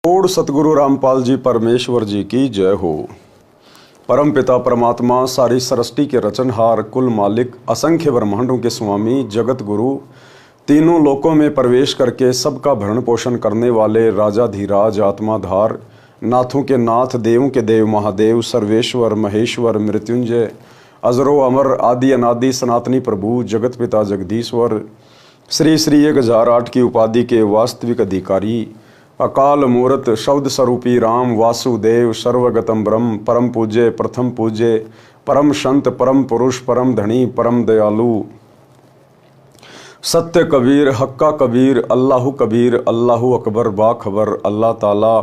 Odd सतगुरु रामपाल जी परमेश्वर जी की जय हो। परम पिता परमात्मा सारी सृष्टि के रचनहार, कुल मालिक, असंख्य ब्रह्मांडों के स्वामी, जगत गुरु, तीनों लोकों में प्रवेश करके सबका भरण पोषण करने वाले राजाधीराज, आत्माधार, नाथों के नाथ, देवों के देव, महादेव, सर्वेश्वर, महेश्वर, मृत्युंजय, अजरो अमर, आदि अनादि, सनातनी प्रभु, जगत पिता जगदीश्वर, श्री श्री 1008 की उपाधि के वास्तविक अधिकारी, अकाल मूर्त, शब्द स्वरूपी राम, वासुदेव, सर्वगतम ब्रह्म, परम पूज्य, प्रथम पूज्य, परम संत, परम पुरुष, परम धनी, परम दयालु, सत्य कबीर, हक्का कबीर, अल्लाहु कबीर, अल्लाहु अकबर, बाखबर, अल्लाह ताला,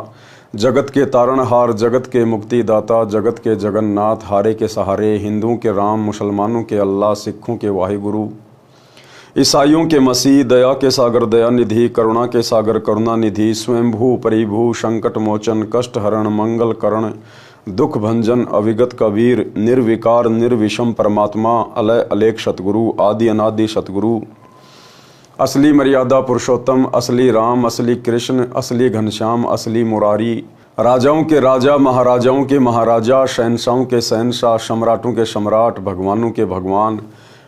जगत के तारणहार, जगत के मुक्तिदाता, जगत के जगन्नाथ, हारे के सहारे, हिंदुओं के राम, मुसलमानों के अल्लाह, सिखों के वाहिगुरु, ईसाइयों के मसीह, दया के सागर दया निधि, करुणा के सागर करुणा निधि, स्वयंभू परिभू, संकट मोचन, कष्ट हरण, मंगल करण, दुख भंजन, अविगत कबीर, निर्विकार निर्विषम परमात्मा, अलय अलेख सतगुरु, आदि अनादि सतगुरु, असली मर्यादा पुरुषोत्तम, असली राम, असली कृष्ण, असली घनश्याम, असली मुरारी, राजाओं के राजा, महाराजाओं के महाराजा, शहनशाहों के शहनशाह, सम्राटों के सम्राट, भगवानों के भगवान,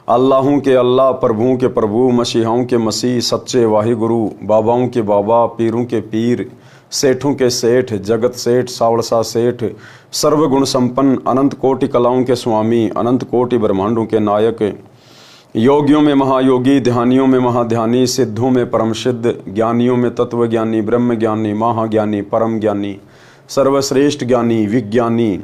अल्लाहों के अल्लाह, प्रभुओं के प्रभु, मसीहाओं के मसीह, सच्चे वाहिगुरु, बाबाओं के बाबा, पीरों के पीर, सेठों के सेठ, जगत सेठ, सावड़सा सेठ, सर्वगुण संपन्न, अनंत कोटि कलाओं के स्वामी, अनंत कोटि ब्रह्मांडों के नायक, योगियों में महायोगी, ध्यानियों में महाध्यानी, सिद्धों में परम सिद्ध, ज्ञानियों में तत्वज्ञानी, ब्रह्म ज्ञानी, महाज्ञानी, परम ज्ञानी, सर्वश्रेष्ठ ज्ञानी, विज्ञानी,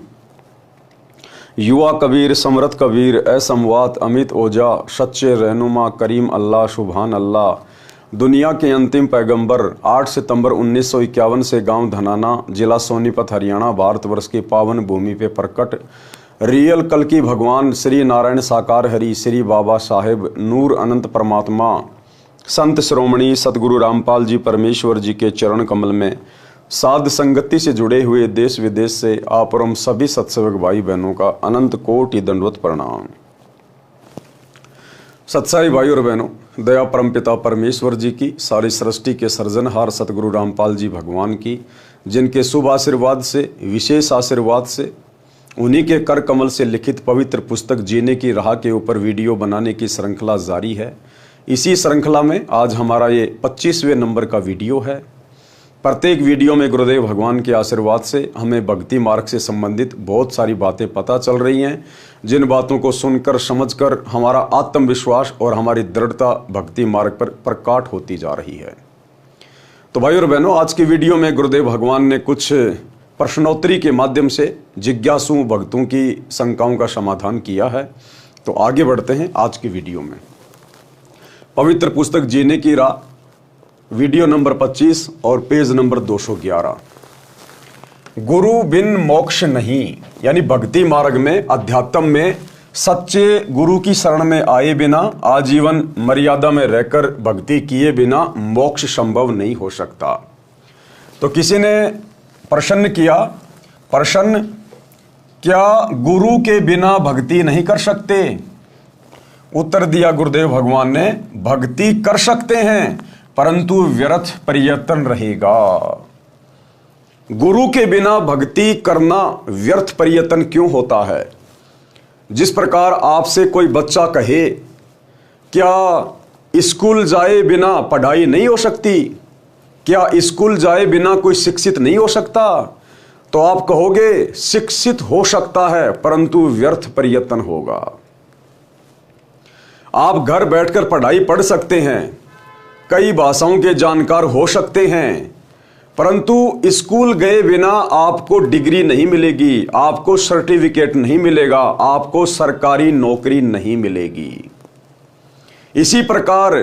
युवा कबीर, समरथ कबीर, असमवात, अमित ओजा, सच्चे रहनुमा, करीम अल्लाह, सुभान अल्लाह, दुनिया के अंतिम पैगंबर, 8 सितंबर 1951 से गांव धनाना, जिला सोनीपत, हरियाणा, भारतवर्ष की पावन भूमि पे प्रकट रियल कल की भगवान श्री नारायण साकार हरि, श्री बाबा साहेब नूर अनंत परमात्मा, संत श्रोमणी सतगुरु रामपाल जी परमेश्वर जी के चरण कमल में साध संगति से जुड़े हुए देश विदेश से आप और हम सभी सत्संग भाई बहनों का अनंत कोटि दंडवत प्रणाम। सत्साई भाई और बहनों, दया परम पिता परमेश्वर जी की, सारी सृष्टि के सर्जनहार सतगुरु रामपाल जी भगवान की, जिनके शुभ आशीर्वाद से, विशेष आशीर्वाद से, उन्हीं के कर कमल से लिखित पवित्र पुस्तक जीने की राह के ऊपर वीडियो बनाने की श्रृंखला जारी है। इसी श्रृंखला में आज हमारा ये 25वें नंबर का वीडियो है। प्रत्येक वीडियो में गुरुदेव भगवान के आशीर्वाद से हमें भक्ति मार्ग से संबंधित बहुत सारी बातें पता चल रही हैं, जिन बातों को सुनकर समझकर हमारा आत्मविश्वास और हमारी दृढ़ता भक्ति मार्ग पर प्रकट होती जा रही है। तो भाई और बहनों, आज की वीडियो में गुरुदेव भगवान ने कुछ प्रश्नोत्तरी के माध्यम से जिज्ञासु भक्तों की शंकाओं का समाधान किया है। तो आगे बढ़ते हैं आज की वीडियो में। पवित्र पुस्तक जीने की राह, वीडियो नंबर 25 और पेज नंबर 211। गुरु बिन मोक्ष नहीं, यानी भक्ति मार्ग में, अध्यात्म में सच्चे गुरु की शरण में आए बिना, आजीवन मर्यादा में रहकर भक्ति किए बिना मोक्ष संभव नहीं हो सकता। तो किसी ने प्रश्न किया, प्रश्न, क्या गुरु के बिना भक्ति नहीं कर सकते? उत्तर दिया गुरुदेव भगवान ने, भक्ति कर सकते हैं परंतु व्यर्थ प्रयत्न रहेगा। गुरु के बिना भक्ति करना व्यर्थ प्रयत्न क्यों होता है? जिस प्रकार आपसे कोई बच्चा कहे, क्या स्कूल जाए बिना पढ़ाई नहीं हो सकती? क्या स्कूल जाए बिना कोई शिक्षित नहीं हो सकता? तो आप कहोगे शिक्षित हो सकता है परंतु व्यर्थ प्रयत्न होगा। आप घर बैठकर पढ़ाई पढ़ सकते हैं, कई भाषाओं के जानकार हो सकते हैं, परंतु स्कूल गए बिना आपको डिग्री नहीं मिलेगी, आपको सर्टिफिकेट नहीं मिलेगा, आपको सरकारी नौकरी नहीं मिलेगी। इसी प्रकार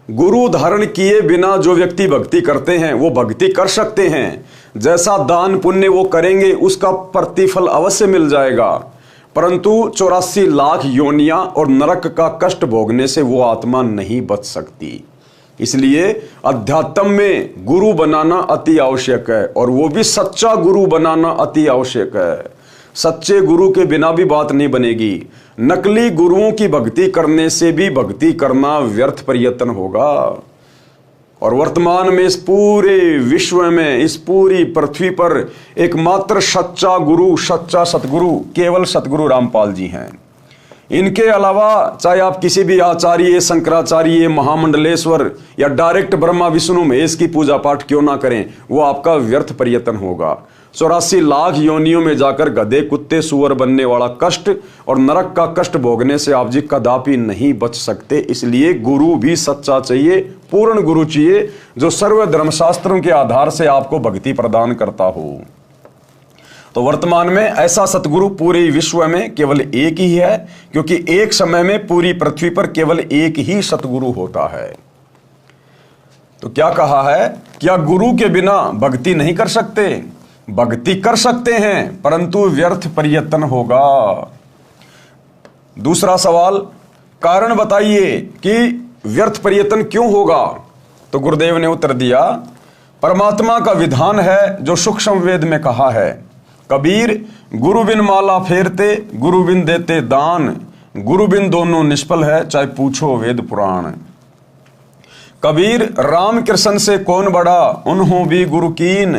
गुरु धारण किए बिना जो व्यक्ति भक्ति करते हैं वो भक्ति कर सकते हैं, जैसा दान पुण्य वो करेंगे उसका प्रतिफल अवश्य मिल जाएगा, परंतु 84 लाख योनियां और नरक का कष्ट भोगने से वो आत्मा नहीं बच सकती। इसलिए अध्यात्म में गुरु बनाना अति आवश्यक है, और वो भी सच्चा गुरु बनाना अति आवश्यक है। सच्चे गुरु के बिना भी बात नहीं बनेगी। नकली गुरुओं की भक्ति करने से भी भक्ति करना व्यर्थ प्रयत्न होगा। और वर्तमान में इस पूरे विश्व में, इस पूरी पृथ्वी पर एकमात्र सच्चा गुरु, सच्चा सतगुरु केवल सतगुरु रामपाल जी हैं। इनके अलावा चाहे आप किसी भी आचार्य, शंकराचार्य, महामंडलेश्वर या डायरेक्ट ब्रह्मा विष्णु महेश की पूजा पाठ क्यों ना करें, वो आपका व्यर्थ प्रयत्न होगा। 84 लाख योनियों में जाकर गधे, कुत्ते, सुअर बनने वाला कष्ट और नरक का कष्ट भोगने से आप जी कदापि नहीं बच सकते। इसलिए गुरु भी सच्चा चाहिए, पूर्ण गुरु चाहिए, जो सर्व धर्मशास्त्रों के आधार से आपको भक्ति प्रदान करता हो। तो वर्तमान में ऐसा सतगुरु पूरे विश्व में केवल एक ही है, क्योंकि एक समय में पूरी पृथ्वी पर केवल एक ही सतगुरु होता है। तो क्या कहा है, क्या गुरु के बिना भक्ति नहीं कर सकते? भक्ति कर सकते हैं, परंतु व्यर्थ प्रयत्न होगा। दूसरा सवाल, कारण बताइए कि व्यर्थ प्रयत्न क्यों होगा? तो गुरुदेव ने उत्तर दिया, परमात्मा का विधान है जो सूक्ष्म वेद में कहा है, कबीर गुरु बिन माला फेरते, गुरु बिन देते दान, गुरु बिन दोनों निष्फल है, चाहे पूछो वेद पुराण। कबीर राम कृष्ण से कौन बड़ा, उन्हों भी गुरु कीन,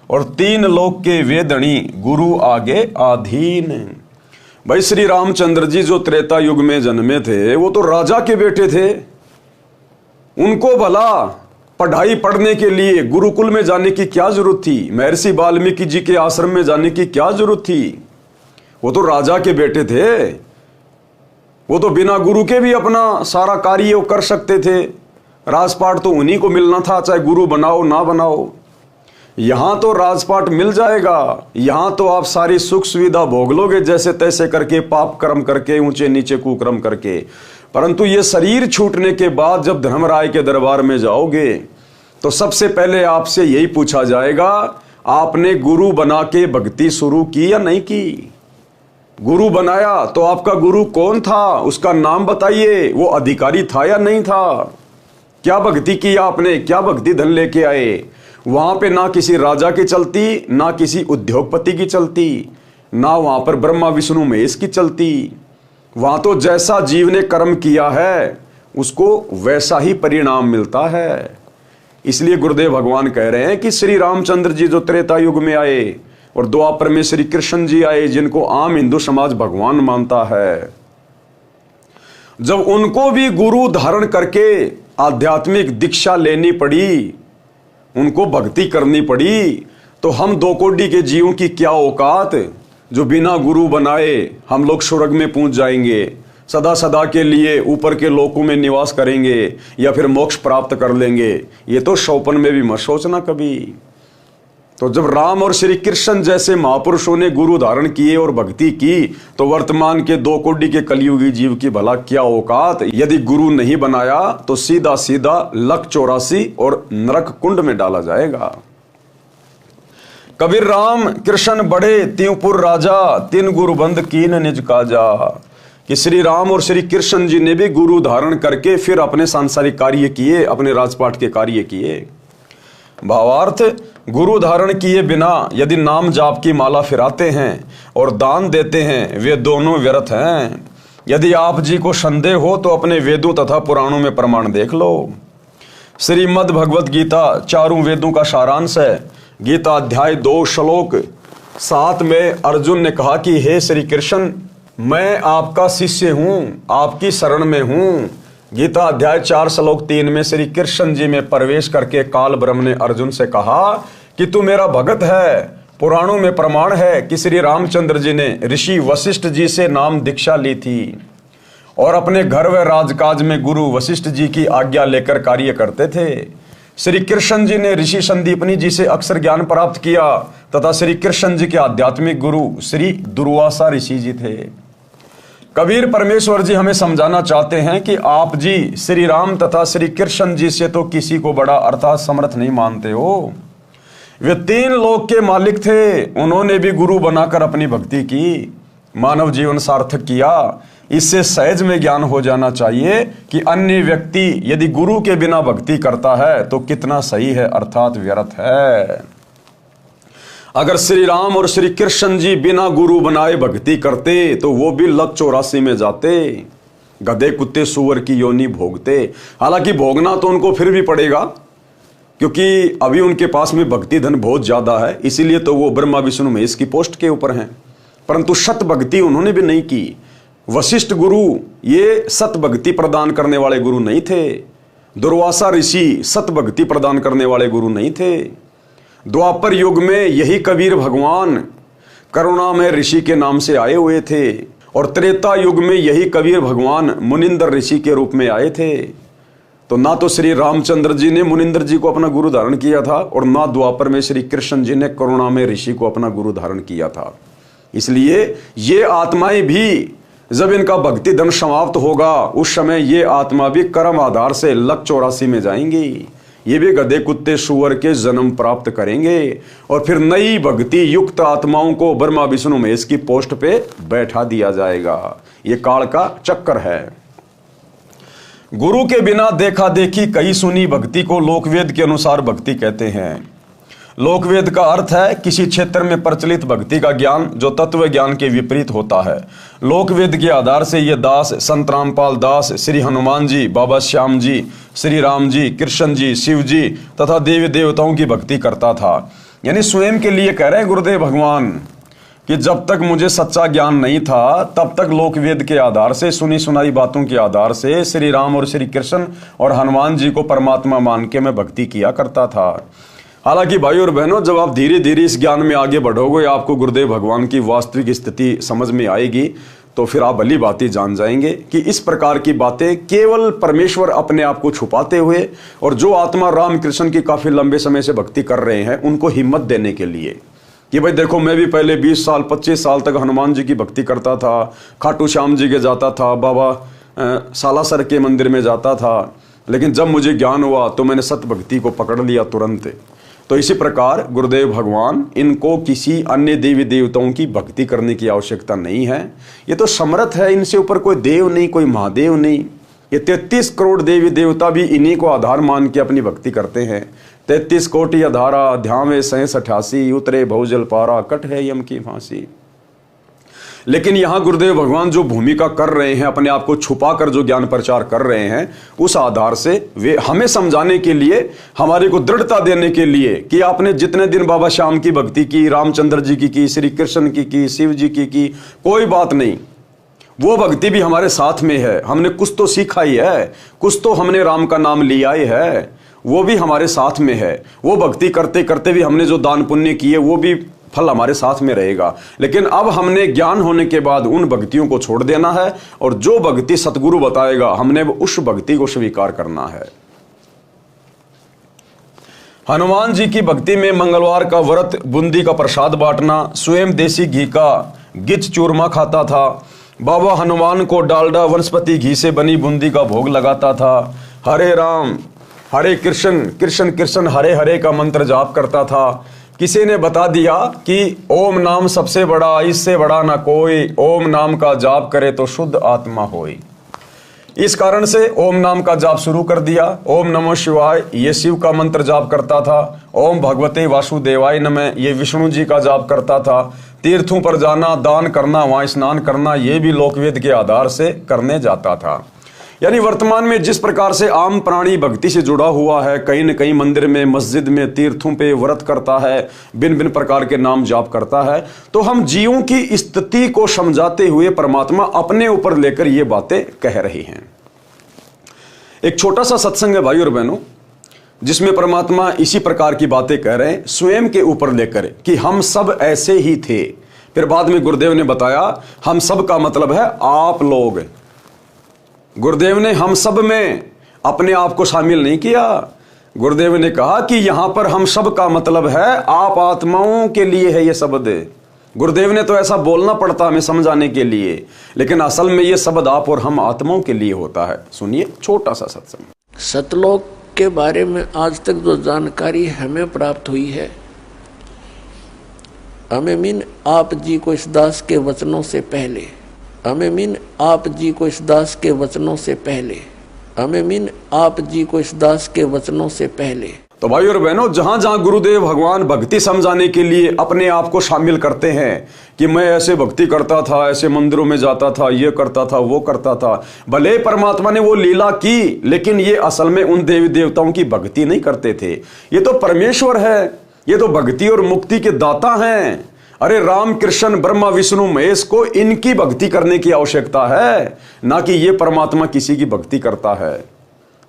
और 3 लोक के वेदणी, गुरु आगे आधीन। भाई श्री रामचंद्र जी जो त्रेता युग में जन्मे थे, वो तो राजा के बेटे थे। उनको भला पढ़ाई पढ़ने के लिए गुरुकुल में जाने की क्या जरूरत थी? महर्षि वाल्मीकि जी के आश्रम में जाने की क्या जरूरत थी? वो तो राजा के बेटे थे। वो तो बिना गुरु के भी अपना सारा कार्य कर सकते थे। राजपाट तो उन्हीं को मिलना था, चाहे गुरु बनाओ ना बनाओ। यहां तो राजपाट मिल जाएगा, यहां तो आप सारी सुख सुविधा भोग लोगे जैसे तैसे करके, पाप कर्म करके, ऊंचे नीचे कुकर्म करके। परंतु ये शरीर छूटने के बाद जब धर्मराय के दरबार में जाओगे तो सबसे पहले आपसे यही पूछा जाएगा, आपने गुरु बना के भक्ति शुरू की या नहीं की? गुरु बनाया तो आपका गुरु कौन था, उसका नाम बताइए। वो अधिकारी था या नहीं था? क्या भक्ति की आपने, क्या भक्ति धन लेके आए? वहां पे ना किसी राजा की चलती, ना किसी उद्योगपति की चलती, ना वहां पर ब्रह्मा विष्णु महेश की चलती। वहां तो जैसा जीव ने कर्म किया है उसको वैसा ही परिणाम मिलता है। इसलिए गुरुदेव भगवान कह रहे हैं कि श्री रामचंद्र जी जो त्रेता युग में आए और द्वापर में श्री कृष्ण जी आए, जिनको आम हिंदू समाज भगवान मानता है, जब उनको भी गुरु धारण करके आध्यात्मिक दीक्षा लेनी पड़ी, उनको भक्ति करनी पड़ी, तो हम 2 कोटि के जीवों की क्या औकात, जो बिना गुरु बनाए हम लोग स्वर्ग में पहुंच जाएंगे, सदा सदा के लिए ऊपर के लोकों में निवास करेंगे या फिर मोक्ष प्राप्त कर लेंगे। ये तो सौपन में भी मत सोचना कभी। तो जब राम और श्री कृष्ण जैसे महापुरुषों ने गुरु धारण किए और भक्ति की, तो वर्तमान के 2 कोटि के कलयुगी जीव की भला क्या औकात। यदि गुरु नहीं बनाया तो सीधा सीधा लक 84 और नरक कुंड में डाला जाएगा। कबीर राम कृष्ण बड़े त्योपुर राजा, 3 गुरु बंद कीन निज काजा। कि श्री राम और श्री कृष्ण जी ने भी गुरु धारण करके फिर अपने सांसारिक कार्य किए, अपने राजपाट के कार्य किए। भावार्थ, गुरु धारण किए बिना यदि नाम जाप की माला फिराते हैं और दान देते हैं, वे दोनों व्यर्थ हैं। यदि आप जी को संदेह हो तो अपने वेदों तथा पुराणों में प्रमाण देख लो। श्रीमद् भगवत गीता 4 वेदों का सारांश है। गीता अध्याय 2 श्लोक 7 में अर्जुन ने कहा कि हे श्री कृष्ण, मैं आपका शिष्य हूं, आपकी शरण में हूं। गीता अध्याय 4 श्लोक 3 में श्री कृष्ण जी में प्रवेश करके काल ब्रह्म ने अर्जुन से कहा कि तू मेरा भगत है। पुराणों में प्रमाण है कि श्री रामचंद्र जी ने ऋषि वशिष्ठ जी से नाम दीक्षा ली थी और अपने घर व राजकाज में गुरु वशिष्ठ जी की आज्ञा लेकर कार्य करते थे। श्री कृष्ण जी ने ऋषि संदीपनी जी से अक्षर ज्ञान प्राप्त किया तथा श्री कृष्ण जी के आध्यात्मिक गुरु श्री दुर्वासा ऋषि जी थे। कबीर परमेश्वर जी हमें समझाना चाहते हैं कि आप जी श्री राम तथा श्री कृष्ण जी से तो किसी को बड़ा अर्थात समर्थ नहीं मानते हो। वे 3 लोक के मालिक थे, उन्होंने भी गुरु बनाकर अपनी भक्ति की, मानव जीवन सार्थक किया। इससे सहज में ज्ञान हो जाना चाहिए कि अन्य व्यक्ति यदि गुरु के बिना भक्ति करता है तो कितना सही है अर्थात व्यर्थ है। अगर श्री राम और श्री कृष्ण जी बिना गुरु बनाए भक्ति करते तो वो भी लक 84 में जाते, गधे कुत्ते सुअर की योनि भोगते। हालांकि भोगना तो उनको फिर भी पड़ेगा, क्योंकि अभी उनके पास में भक्ति धन बहुत ज्यादा है, इसीलिए तो वो ब्रह्मा विष्णु महेश की पोस्ट के ऊपर हैं। परंतु सत भक्ति उन्होंने भी नहीं की। वशिष्ठ गुरु ये सत भक्ति प्रदान करने वाले गुरु नहीं थे। दुर्वासा ऋषि सत भक्ति प्रदान करने वाले गुरु नहीं थे। द्वापर युग में यही कबीर भगवान करुणा में ऋषि के नाम से आए हुए थे, और त्रेता युग में यही कबीर भगवान मुनिंदर ऋषि के रूप में आए थे। तो ना तो श्री रामचंद्र जी ने मुनिंदर जी को अपना गुरु धारण किया था, और ना द्वापर में श्री कृष्ण जी ने करुणा में ऋषि को अपना गुरु धारण किया था। इसलिए ये आत्माएं भी जब इनका भक्ति धन समाप्त होगा, उस समय ये आत्मा भी कर्म आधार से लक 84 में जाएंगी। ये भी गधे कुत्ते सुअर के जन्म प्राप्त करेंगे, और फिर नई भक्ति युक्त आत्माओं को ब्रह्मा विष्णु महेश की पोस्ट पे बैठा दिया जाएगा। ये काल का चक्कर है। गुरु के बिना देखा देखी कही सुनी भक्ति को लोकवेद के अनुसार भक्ति कहते हैं। लोकवेद का अर्थ है किसी क्षेत्र में प्रचलित भक्ति का ज्ञान जो तत्व ज्ञान के विपरीत होता है। लोकवेद के आधार से ये दास संत रामपाल दास, श्री हनुमान जी, बाबा श्याम जी, श्री राम जी, कृष्ण जी, शिव जी तथा देवी देवताओं की भक्ति करता था। यानी स्वयं के लिए कह रहे हैं गुरुदेव भगवान कि जब तक मुझे सच्चा ज्ञान नहीं था, तब तक लोकवेद के आधार से सुनी सुनाई बातों के आधार से श्री राम और श्री कृष्ण और हनुमान जी को परमात्मा मान के मैं भक्ति किया करता था। हालांकि भाई और बहनों, जब आप धीरे धीरे इस ज्ञान में आगे बढ़ोगे, आपको गुरुदेव भगवान की वास्तविक स्थिति समझ में आएगी, तो फिर आप भली बातें जान जाएंगे कि इस प्रकार की बातें केवल परमेश्वर अपने आप को छुपाते हुए, और जो आत्मा राम कृष्ण की काफी लंबे समय से भक्ति कर रहे हैं उनको हिम्मत देने के लिए कि भाई देखो, मैं भी पहले 20 साल 25 साल तक हनुमान जी की भक्ति करता था, खाटू श्याम जी के जाता था, बाबा सालासर के मंदिर में जाता था, लेकिन जब मुझे ज्ञान हुआ तो मैंने सत भक्ति को पकड़ लिया तुरंत। तो इसी प्रकार गुरुदेव भगवान इनको किसी अन्य देवी देवताओं की भक्ति करने की आवश्यकता नहीं है। ये तो समर्थ है, इनसे ऊपर कोई देव नहीं, कोई महादेव नहीं। ये 33 करोड़ देवी देवता भी इन्हीं को आधार मान के अपनी भक्ति करते हैं। 33 कोटि अधारा ध्यावे 88 उतरे बहुजल पारा कट है यम की फांसी। लेकिन यहाँ गुरुदेव भगवान जो भूमिका कर रहे हैं, अपने आप को छुपा कर जो ज्ञान प्रचार कर रहे हैं, उस आधार से वे हमें समझाने के लिए, हमारे को दृढ़ता देने के लिए कि आपने जितने दिन बाबा श्याम की भक्ति की, रामचंद्र जी की, श्री कृष्ण की, शिव जी की, कोई बात नहीं, वो भक्ति भी हमारे साथ में है। हमने कुछ तो सीखा ही है, कुछ तो हमने राम का नाम लिया ही है, वो भी हमारे साथ में है। वो भक्ति करते करते भी हमने जो दान पुण्य किए वो भी फल हमारे साथ में रहेगा। लेकिन अब हमने ज्ञान होने के बाद उन भक्तियों को छोड़ देना है, और जो भक्ति सतगुरु बताएगा हमने उस भक्ति को स्वीकार करना है। हनुमान जी की भक्ति में मंगलवार का व्रत, बूंदी का प्रसाद बांटना, स्वयं देसी घी का गिच चूरमा खाता था, बाबा हनुमान को डालडा वनस्पति घी से बनी बूंदी का भोग लगाता था, हरे राम हरे कृष्ण कृष्ण कृष्ण हरे हरे का मंत्र जाप करता था। किसी ने बता दिया कि ओम नाम सबसे बड़ा, इससे बड़ा ना कोई, ओम नाम का जाप करे तो शुद्ध आत्मा होई। इस कारण से ओम नाम का जाप शुरू कर दिया। ओम नमो शिवाय ये शिव का मंत्र जाप करता था। ओम भगवते वासुदेवाय नमः ये विष्णु जी का जाप करता था। तीर्थों पर जाना, दान करना, वहां स्नान करना, ये भी लोकवेद के आधार से करने जाता था। यानी वर्तमान में जिस प्रकार से आम प्राणी भक्ति से जुड़ा हुआ है, कहीं न कहीं मंदिर में, मस्जिद में, तीर्थों पे व्रत करता है, भिन्न भिन्न प्रकार के नाम जाप करता है, तो हम जीवों की स्थिति को समझाते हुए परमात्मा अपने ऊपर लेकर ये बातें कह रही हैं। एक छोटा सा सत्संग है भाई और बहनों, जिसमें परमात्मा इसी प्रकार की बातें कह रहे हैं, स्वयं के ऊपर लेकर कि हम सब ऐसे ही थे। फिर बाद में गुरुदेव ने बताया हम सब का मतलब है आप लोग। गुरुदेव ने हम सब में अपने आप को शामिल नहीं किया। गुरुदेव ने कहा कि यहां पर हम सब का मतलब है आप आत्माओं के लिए है ये शब्द। गुरुदेव ने तो ऐसा बोलना पड़ता हमें समझाने के लिए, लेकिन असल में ये शब्द आप और हम आत्माओं के लिए होता है। सुनिए छोटा सा सत्संग। सतलोक के बारे में आज तक जो जानकारी हमें प्राप्त हुई है, हमें मीन आप जी को इस दास के वचनों से पहले, हमें मीन आप जी को इस दास के वचनों से पहले, हमें मीन आप जी को इस दास के वचनों से पहले। तो भाई और बहनों, जहां जहां गुरुदेव भगवान भक्ति समझाने के लिए अपने आप को शामिल करते हैं कि मैं ऐसे भक्ति करता था, ऐसे मंदिरों में जाता था, ये करता था, वो करता था, भले परमात्मा ने वो लीला की, लेकिन ये असल में उन देवी देवताओं की भक्ति नहीं करते थे। ये तो परमेश्वर है, ये तो भक्ति और मुक्ति के दाता हैं। अरे राम कृष्ण ब्रह्मा विष्णु महेश को इनकी भक्ति करने की आवश्यकता है, ना कि ये परमात्मा किसी की भक्ति करता है।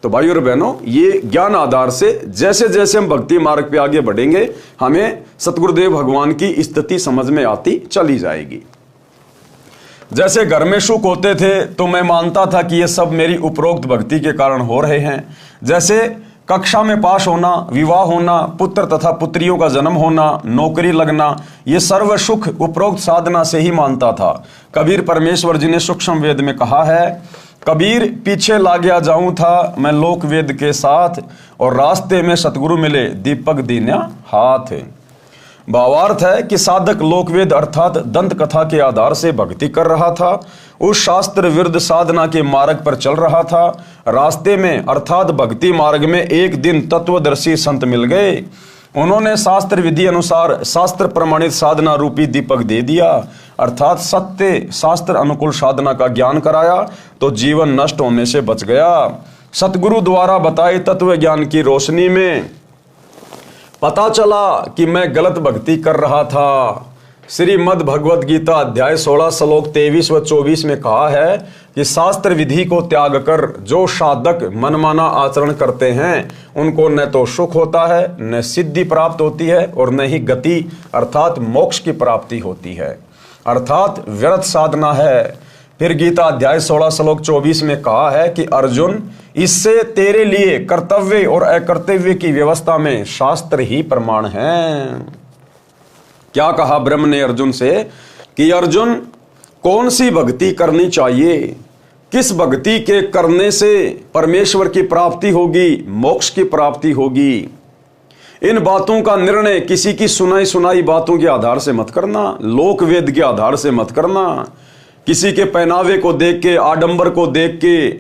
तो भाई और बहनों, ये ज्ञान आधार से जैसे जैसे हम भक्ति मार्ग पे आगे बढ़ेंगे, हमें सतगुरुदेव भगवान की स्थिति समझ में आती चली जाएगी। जैसे घर में सुख होते थे तो मैं मानता था कि ये सब मेरी उपरोक्त भक्ति के कारण हो रहे हैं। जैसे कक्षा में पास होना, विवाह होना, पुत्र तथा पुत्रियों का जन्म होना, नौकरी लगना, ये सर्व सुख उपरोक्त साधना से ही मानता था। कबीर परमेश्वर जी ने सूक्ष्म वेद में कहा है, कबीर पीछे लागया जाऊं था मैं लोक वेद के साथ, और रास्ते में सतगुरु मिले दीपक दीन्या हाथ। भावार्थ है कि साधक लोकवेद अर्थात दंत कथा के आधार से भक्ति कर रहा था, उस शास्त्र विरुद्ध साधना के मार्ग पर चल रहा था। रास्ते में अर्थात भक्ति मार्ग में एक दिन तत्वदर्शी संत मिल गए। उन्होंने शास्त्र विधि अनुसार शास्त्र प्रमाणित साधना रूपी दीपक दे दिया, अर्थात सत्य शास्त्र अनुकूल साधना का ज्ञान कराया, तो जीवन नष्ट होने से बच गया। सतगुरु द्वारा बताए तत्व ज्ञान की रोशनी में पता चला कि मैं गलत भक्ति कर रहा था। श्रीमद् भगवद गीता अध्याय 16 श्लोक 23 व 24 में कहा है कि शास्त्र विधि को त्याग कर जो साधक मनमाना आचरण करते हैं उनको न तो सुख होता है, न सिद्धि प्राप्त होती है, और न ही गति अर्थात मोक्ष की प्राप्ति होती है, अर्थात व्यर्थ साधना है। फिर गीता अध्याय 16 श्लोक 24 में कहा है कि अर्जुन, इससे तेरे लिए कर्तव्य और अकर्तव्य की व्यवस्था में शास्त्र ही प्रमाण है। क्या कहा ब्रह्म ने अर्जुन से कि अर्जुन, कौन सी भक्ति करनी चाहिए, किस भक्ति के करने से परमेश्वर की प्राप्ति होगी, मोक्ष की प्राप्ति होगी। इन बातों का निर्णय किसी की सुनाई सुनाई बातों के आधार से मत करना, लोक वेद के आधार से मत करना, किसी के पहनावे को देख के, आडंबर को देख के,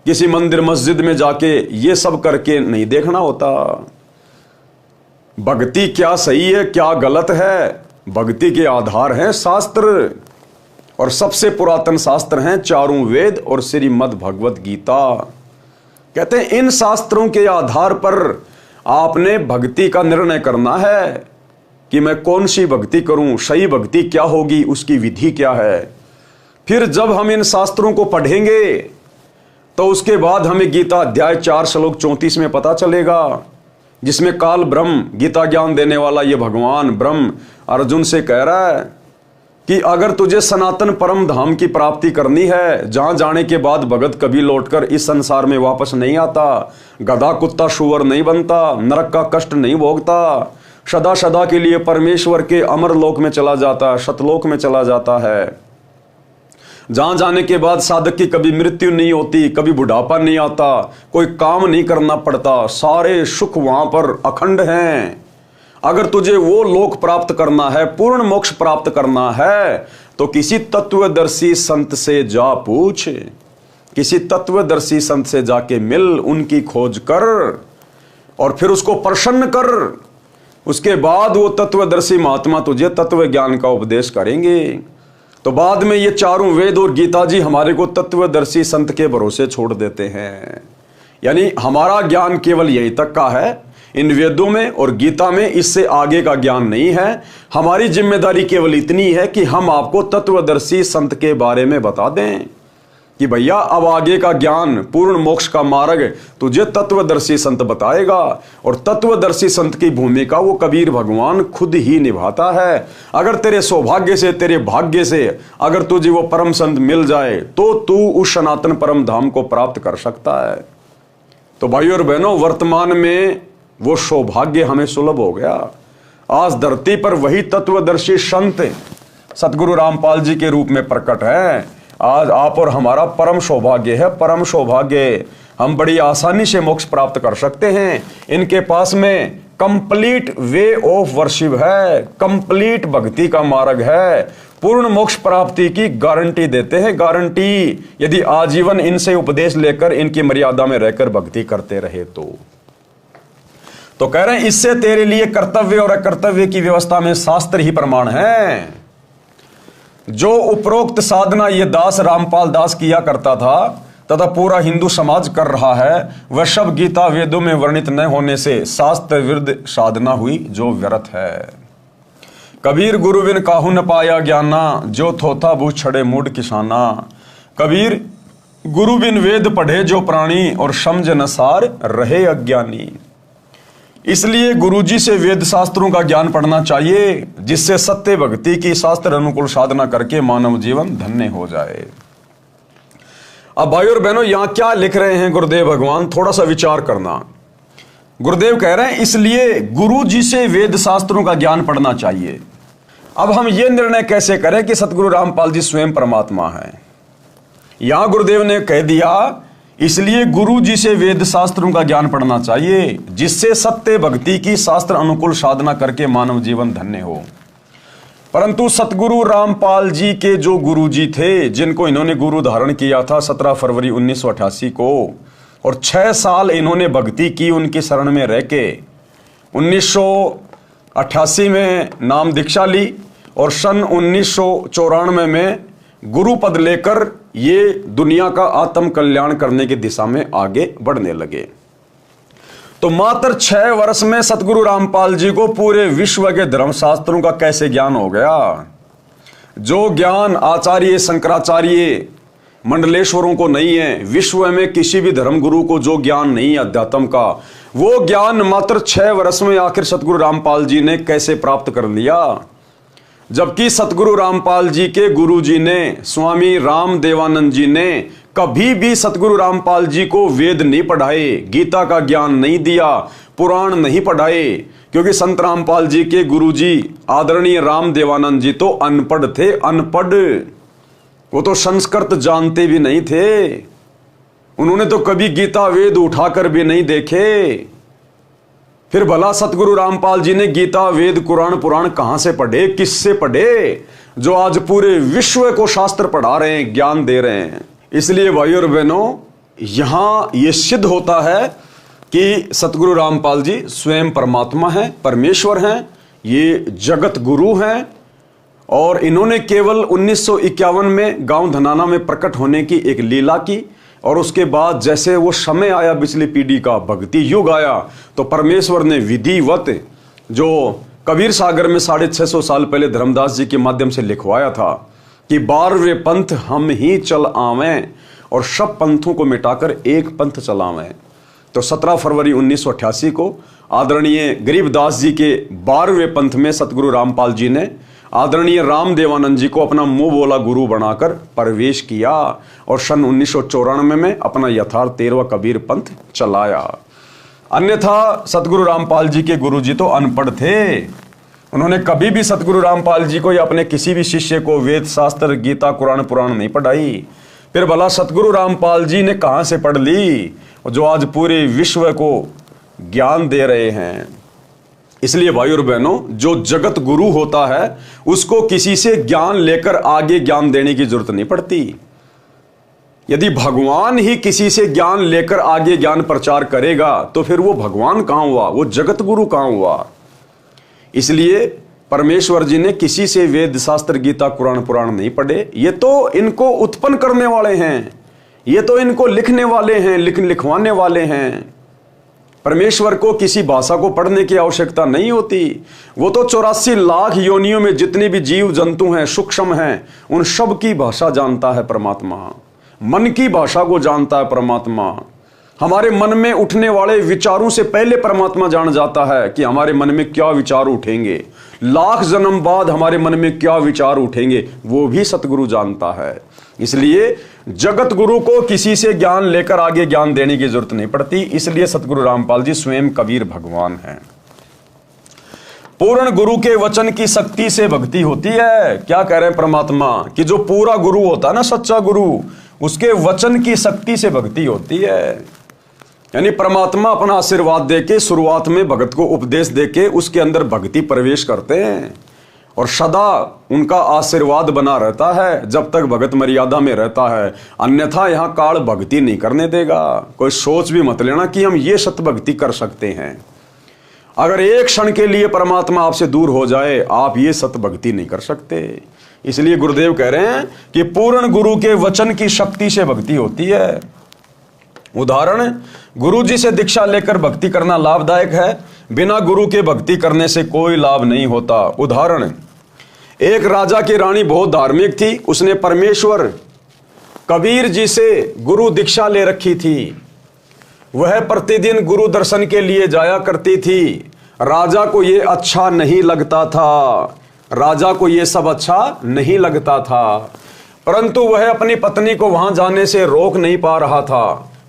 किसी मंदिर मस्जिद में जाके ये सब करके नहीं देखना होता। भक्ति क्या सही है, क्या गलत है, भक्ति के आधार हैं शास्त्र, और सबसे पुरातन शास्त्र हैं चारों वेद और श्रीमद् भगवद गीता। कहते हैं इन शास्त्रों के आधार पर आपने भक्ति का निर्णय करना है कि मैं कौन सी भक्ति करूं, सही भक्ति क्या होगी, उसकी विधि क्या है। फिर जब हम इन शास्त्रों को पढ़ेंगे तो उसके बाद हमें गीता अध्याय 4 श्लोक 34 में पता चलेगा, जिसमें काल ब्रह्म गीता ज्ञान देने वाला ये भगवान ब्रह्म अर्जुन से कह रहा है कि अगर तुझे सनातन परम धाम की प्राप्ति करनी है, जहां जाने के बाद भगत कभी लौटकर इस संसार में वापस नहीं आता, गधा कुत्ता शुअर नहीं बनता, नरक का कष्ट नहीं भोगता, सदा सदा के लिए परमेश्वर के अमर लोक में चला जाता, सतलोक में चला जाता है, जहां जाने के बाद साधक की कभी मृत्यु नहीं होती, कभी बुढ़ापा नहीं आता, कोई काम नहीं करना पड़ता, सारे सुख वहां पर अखंड हैं। अगर तुझे वो लोक प्राप्त करना है, पूर्ण मोक्ष प्राप्त करना है, तो किसी तत्वदर्शी संत से जा पूछ, किसी तत्वदर्शी संत से जाके मिल, उनकी खोज कर और फिर उसको प्रसन्न कर। उसके बाद वो तत्वदर्शी महात्मा तुझे तत्व ज्ञान का उपदेश करेंगे। तो बाद में ये चारों वेद और गीता जी हमारे को तत्वदर्शी संत के भरोसे छोड़ देते हैं। यानी हमारा ज्ञान केवल यही तक का है, इन वेदों में और गीता में इससे आगे का ज्ञान नहीं है। हमारी जिम्मेदारी केवल इतनी है कि हम आपको तत्वदर्शी संत के बारे में बता दें कि भैया अब आगे का ज्ञान, पूर्ण मोक्ष का मार्ग तुझे तत्वदर्शी संत बताएगा। और तत्वदर्शी संत की भूमिका वो कबीर भगवान खुद ही निभाता है। अगर तेरे सौभाग्य से, तेरे भाग्य से अगर तुझे वो परम संत मिल जाए तो तू उस सनातन परम धाम को प्राप्त कर सकता है। तो भाइयों और बहनों, वर्तमान में वो सौभाग्य हमें सुलभ हो गया। आज धरती पर वही तत्वदर्शी संत सतगुरु रामपाल जी के रूप में प्रकट है। आज आप और हमारा परम सौभाग्य है, परम सौभाग्य। हम बड़ी आसानी से मोक्ष प्राप्त कर सकते हैं। इनके पास में कंप्लीट वे ऑफ वर्शिप है, कंप्लीट भक्ति का मार्ग है, पूर्ण मोक्ष प्राप्ति की गारंटी देते हैं, गारंटी, यदि आजीवन इनसे उपदेश लेकर इनकी मर्यादा में रहकर भक्ति करते रहे तो तो कह रहे हैं इससे तेरे लिए कर्तव्य और अकर्तव्य की व्यवस्था में शास्त्र ही प्रमाण है। जो उपरोक्त साधना ये दास रामपाल दास किया करता था तथा पूरा हिंदू समाज कर रहा है, वह सब गीता वेदों में वर्णित न होने से शास्त्र विरुद्ध साधना हुई जो व्यर्थ है। कबीर गुरु बिन काहू न पाया ज्ञाना, जो थोथा बू छड़े मूड किसाना। कबीर गुरु बिन वेद पढ़े जो प्राणी, और समझ न सार रहे अज्ञानी। इसलिए गुरुजी से वेद शास्त्रों का ज्ञान पढ़ना चाहिए, जिससे सत्य भक्ति की शास्त्र अनुकूल साधना करके मानव जीवन धन्य हो जाए। अब भाई और बहनों, यहां क्या लिख रहे हैं गुरुदेव भगवान, थोड़ा सा विचार करना। गुरुदेव कह रहे हैं इसलिए गुरुजी से वेद शास्त्रों का ज्ञान पढ़ना चाहिए। अब हम ये निर्णय कैसे करें कि सतगुरु रामपाल जी स्वयं परमात्मा है? यहां गुरुदेव ने कह दिया इसलिए गुरु जी से वेद शास्त्रों का ज्ञान पढ़ना चाहिए, जिससे सत्य भक्ति की शास्त्र अनुकूल साधना करके मानव जीवन धन्य हो। परंतु सतगुरु रामपाल जी के जो गुरु जी थे, जिनको इन्होंने गुरु धारण किया था 17 फरवरी 1988 को, और 6 साल इन्होंने भक्ति की उनकी शरण में रह के 1988 में नाम दीक्षा ली और सन 1994 में गुरु पद लेकर ये दुनिया का आत्म कल्याण करने की दिशा में आगे बढ़ने लगे। तो मात्र 6 वर्ष में सतगुरु रामपाल जी को पूरे विश्व के धर्मशास्त्रों का कैसे ज्ञान हो गया? जो ज्ञान आचार्य शंकराचार्य मंडलेश्वरों को नहीं है, विश्व में किसी भी धर्म गुरु को जो ज्ञान नहीं है अध्यात्म का, वो ज्ञान मात्र 6 वर्ष में आखिर सतगुरु रामपाल जी ने कैसे प्राप्त कर लिया? जबकि सतगुरु रामपाल जी के गुरु जी ने, स्वामी राम देवानंद जी ने कभी भी सतगुरु रामपाल जी को वेद नहीं पढ़ाए, गीता का ज्ञान नहीं दिया, पुराण नहीं पढ़ाए, क्योंकि संत रामपाल जी के गुरु जी आदरणीय राम देवानंद जी तो अनपढ़ थे, अनपढ़। वो तो संस्कृत जानते भी नहीं थे, उन्होंने तो कभी गीता वेद उठाकर भी नहीं देखे। फिर भला सतगुरु रामपाल जी ने गीता वेद कुरान पुराण कहां से पढ़े, किससे पढ़े, जो आज पूरे विश्व को शास्त्र पढ़ा रहे हैं, ज्ञान दे रहे हैं? इसलिए भाई और बहनों, यहां यह सिद्ध होता है कि सतगुरु रामपाल जी स्वयं परमात्मा हैं, परमेश्वर हैं, ये जगत गुरु हैं। और इन्होंने केवल 1951 में गांव धनाना में प्रकट होने की एक लीला की, और उसके बाद जैसे वो समय आया, पिछली पीढ़ी का भक्ति युग आया, तो परमेश्वर ने विधिवत जो कबीर सागर में 650 साल पहले धर्मदास जी के माध्यम से लिखवाया था कि 12वें पंथ हम ही चल आवें और सब पंथों को मिटाकर एक पंथ चलावें। तो 17 फरवरी 1988 को आदरणीय गरीबदास जी के 12वें पंथ में सतगुरु रामपाल जी ने आदरणीय राम देवानंद जी को अपना मुंह बोला गुरु बनाकर प्रवेश किया, और सन 1994 में अपना यथार्थ 13वां कबीर पंथ चलाया। अन्यथा सतगुरु रामपाल जी के गुरु जी तो अनपढ़ थे, उन्होंने कभी भी सतगुरु रामपाल जी को या अपने किसी भी शिष्य को वेद शास्त्र गीता कुरान पुराण नहीं पढ़ाई। फिर भला सतगुरु रामपाल जी ने कहां से पढ़ ली, जो आज पूरे विश्व को ज्ञान दे रहे हैं? इसलिए भाई और बहनों, जो जगत गुरु होता है उसको किसी से ज्ञान लेकर आगे ज्ञान देने की जरूरत नहीं पड़ती। यदि भगवान ही किसी से ज्ञान लेकर आगे ज्ञान प्रचार करेगा तो फिर वो भगवान कहां हुआ, वो जगत गुरु कहां हुआ? इसलिए परमेश्वर जी ने किसी से वेद शास्त्र गीता कुरान पुराण नहीं पढ़े। ये तो इनको उत्पन्न करने वाले हैं, ये तो इनको लिखने वाले हैं, लिखवाने वाले हैं। परमेश्वर को किसी भाषा को पढ़ने की आवश्यकता नहीं होती। वो तो 84 लाख योनियों में जितने भी जीव जंतु हैं, सूक्ष्म हैं, उन सब की भाषा जानता है परमात्मा। मन की भाषा को जानता है परमात्मा। हमारे मन में उठने वाले विचारों से पहले परमात्मा जान जाता है कि हमारे मन में क्या विचार उठेंगे, लाख जन्म बाद हमारे मन में क्या विचार उठेंगे, वो भी सतगुरु जानता है। इसलिए जगत गुरु को किसी से ज्ञान लेकर आगे ज्ञान देने की जरूरत नहीं पड़ती। इसलिए सतगुरु रामपाल जी स्वयं कबीर भगवान हैं। पूर्ण गुरु के वचन की शक्ति से भक्ति होती है। क्या कह रहे हैं परमात्मा कि जो पूरा गुरु होता है ना, सच्चा गुरु, उसके वचन की शक्ति से भक्ति होती है। यानी परमात्मा अपना आशीर्वाद देके शुरुआत में भगत को उपदेश देके उसके अंदर भक्ति प्रवेश करते हैं, और सदा उनका आशीर्वाद बना रहता है जब तक भगत मर्यादा में रहता है। अन्यथा यहां काल भक्ति नहीं करने देगा। कोई सोच भी मत लेना कि हम ये सत भक्ति कर सकते हैं। अगर एक क्षण के लिए परमात्मा आपसे दूर हो जाए, आप ये सत भक्ति नहीं कर सकते। इसलिए गुरुदेव कह रहे हैं कि पूर्ण गुरु के वचन की शक्ति से भक्ति होती है। उदाहरण, गुरु जी से दीक्षा लेकर भक्ति करना लाभदायक है, बिना गुरु के भक्ति करने से कोई लाभ नहीं होता। उदाहरण, एक राजा की रानी बहुत धार्मिक थी। उसने परमेश्वर कबीर जी से गुरु दीक्षा ले रखी थी। वह प्रतिदिन गुरु दर्शन के लिए जाया करती थी। राजा को यह अच्छा नहीं लगता था, राजा को यह सब अच्छा नहीं लगता था, परंतु वह अपनी पत्नी को वहां जाने से रोक नहीं पा रहा था।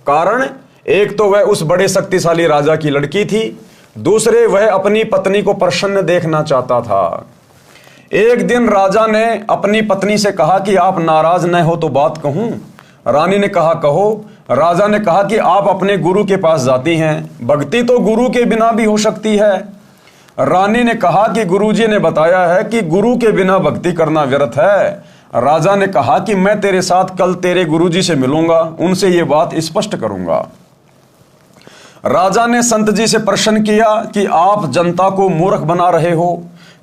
कारण, एक तो वह उस बड़े शक्तिशाली राजा की लड़की थी, दूसरे वह अपनी पत्नी को प्रसन्न देखना चाहता था। एक दिन राजा ने अपनी पत्नी से कहा कि आप नाराज न हो तो बात कहूं। रानी ने कहा कहो। राजा ने कहा कि आप अपने गुरु के पास जाती हैं, भक्ति तो गुरु के बिना भी हो सकती है। रानी ने कहा कि गुरुजी ने बताया है कि गुरु के बिना भक्ति करना व्यर्थ है। राजा ने कहा कि मैं तेरे साथ कल तेरे गुरुजी से मिलूंगा, उनसे ये बात स्पष्ट करूंगा। राजा ने संत जी से प्रश्न किया कि आप जनता को मूर्ख बना रहे हो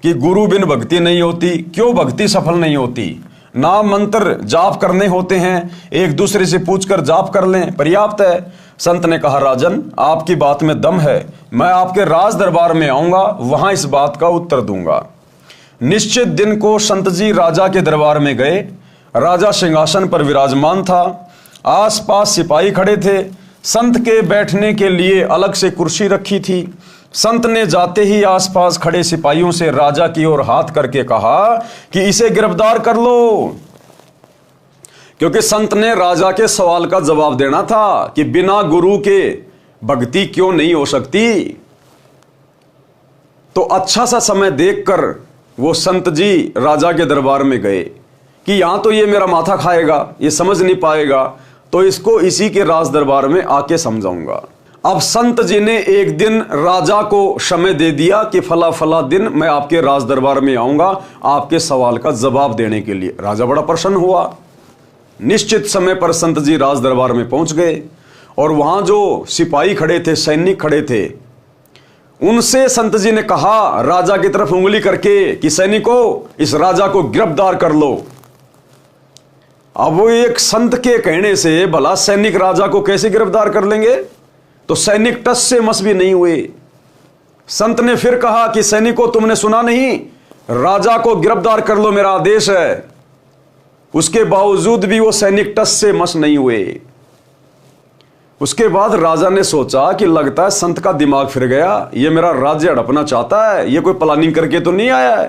कि गुरु बिन भक्ति नहीं होती, क्यों भक्ति सफल नहीं होती? नाम मंत्र जाप करने होते हैं, एक दूसरे से पूछकर जाप कर लें, पर्याप्त है। संत ने कहा, राजन आपकी बात में दम है, मैं आपके राज दरबार में आऊंगा, वहां इस बात का उत्तर दूंगा। निश्चित दिन को संत जी राजा के दरबार में गए। राजा सिंहासन पर विराजमान था, आसपास सिपाही खड़े थे। संत के बैठने के लिए अलग से कुर्सी रखी थी। संत ने जाते ही आसपास खड़े सिपाहियों से राजा की ओर हाथ करके कहा कि इसे गिरफ्तार कर लो, क्योंकि संत ने राजा के सवाल का जवाब देना था कि बिना गुरु के भक्ति क्यों नहीं हो सकती। तो अच्छा सा समय देखकर वो संत जी राजा के दरबार में गए कि यहां तो ये मेरा माथा खाएगा, ये समझ नहीं पाएगा, तो इसको इसी के राज दरबार में आके समझाऊंगा। अब संत जी ने एक दिन राजा को समय दे दिया कि फला फला दिन मैं आपके राज दरबार में आऊंगा आपके सवाल का जवाब देने के लिए। राजा बड़ा प्रसन्न हुआ। निश्चित समय पर संत जी राज दरबार में पहुंच गए और वहां जो सिपाही खड़े थे, सैनिक खड़े थे, उनसे संत जी ने कहा राजा की तरफ उंगली करके कि सैनिकों, इस राजा को गिरफ्तार कर लो। अब वो एक संत के कहने से भला सैनिक राजा को कैसे गिरफ्तार कर लेंगे? तो सैनिक टस से मस भी नहीं हुए। संत ने फिर कहा कि सैनिकों, तुमने सुना नहीं, राजा को गिरफ्तार कर लो, मेरा आदेश है। उसके बावजूद भी वो सैनिक टस से मस नहीं हुए। उसके बाद राजा ने सोचा कि लगता है संत का दिमाग फिर गया, ये मेरा राज्य हड़पना चाहता है, ये कोई प्लानिंग करके तो नहीं आया है।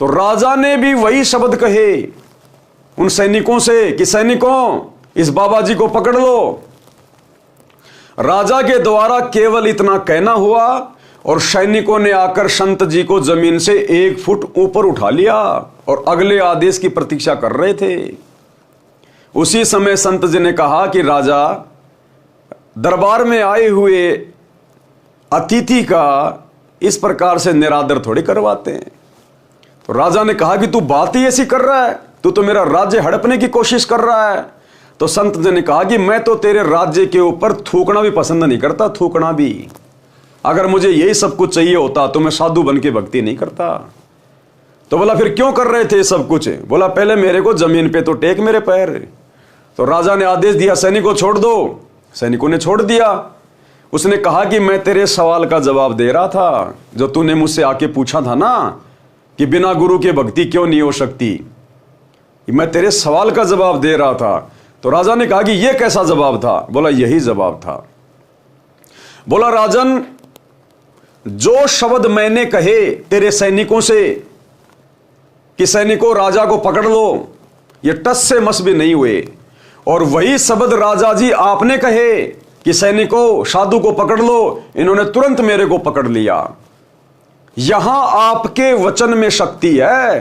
तो राजा ने भी वही शब्द कहे उन सैनिकों से कि सैनिकों, इस बाबा जी को पकड़ लो। राजा के द्वारा केवल इतना कहना हुआ और सैनिकों ने आकर संत जी को जमीन से 1 फुट ऊपर उठा लिया और अगले आदेश की प्रतीक्षा कर रहे थे। उसी समय संत जी ने कहा कि राजा, दरबार में आए हुए अतिथि का इस प्रकार से निरादर थोड़ी करवाते हैं। तो राजा ने कहा कि तू बात ही ऐसी कर रहा है, तू तो मेरा राज्य हड़पने की कोशिश कर रहा है। तो संत जी ने कहा कि मैं तो तेरे राज्य के ऊपर थूकना भी पसंद नहीं करता, थूकना भी। अगर मुझे यही सब कुछ चाहिए होता तो मैं साधु बन के भक्ति नहीं करता। तो बोला फिर क्यों कर रहे थे सब कुछ? बोला पहले मेरे को जमीन पे तो टेक मेरे पैर। तो राजा ने आदेश दिया सैनिकों छोड़ दो। सैनिकों ने छोड़ दिया। उसने कहा कि मैं तेरे सवाल का जवाब दे रहा था, जो तूने मुझसे आके पूछा था ना कि बिना गुरु के भक्ति क्यों नहीं हो सकती, मैं तेरे सवाल का जवाब दे रहा था। तो राजा ने कहा कि यह कैसा जवाब था? बोला यही जवाब था। बोला राजन, जो शब्द मैंने कहे तेरे सैनिकों से कि सैनिकों राजा को पकड़ लो, ये टस से मस भी नहीं हुए, और वही शब्द राजा जी आपने कहे कि सैनिकों साधु को पकड़ लो, इन्होंने तुरंत मेरे को पकड़ लिया। यहां आपके वचन में शक्ति है,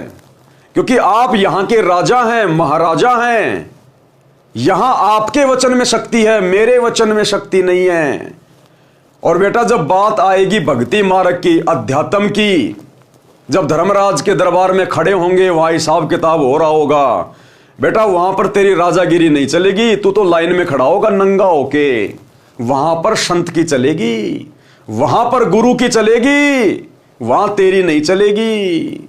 क्योंकि आप यहां के राजा हैं, महाराजा हैं। यहां आपके वचन में शक्ति है, मेरे वचन में शक्ति नहीं है। और बेटा जब बात आएगी भक्ति मार्ग की, अध्यात्म की, जब धर्मराज के दरबार में खड़े होंगे, वहां हिसाब किताब हो रहा होगा, बेटा वहां पर तेरी राजागिरी नहीं चलेगी। तू तो लाइन में खड़ा होगा नंगा होके, वहां पर संत की चलेगी। वहां पर गुरु की चलेगी, वहां तेरी नहीं चलेगी।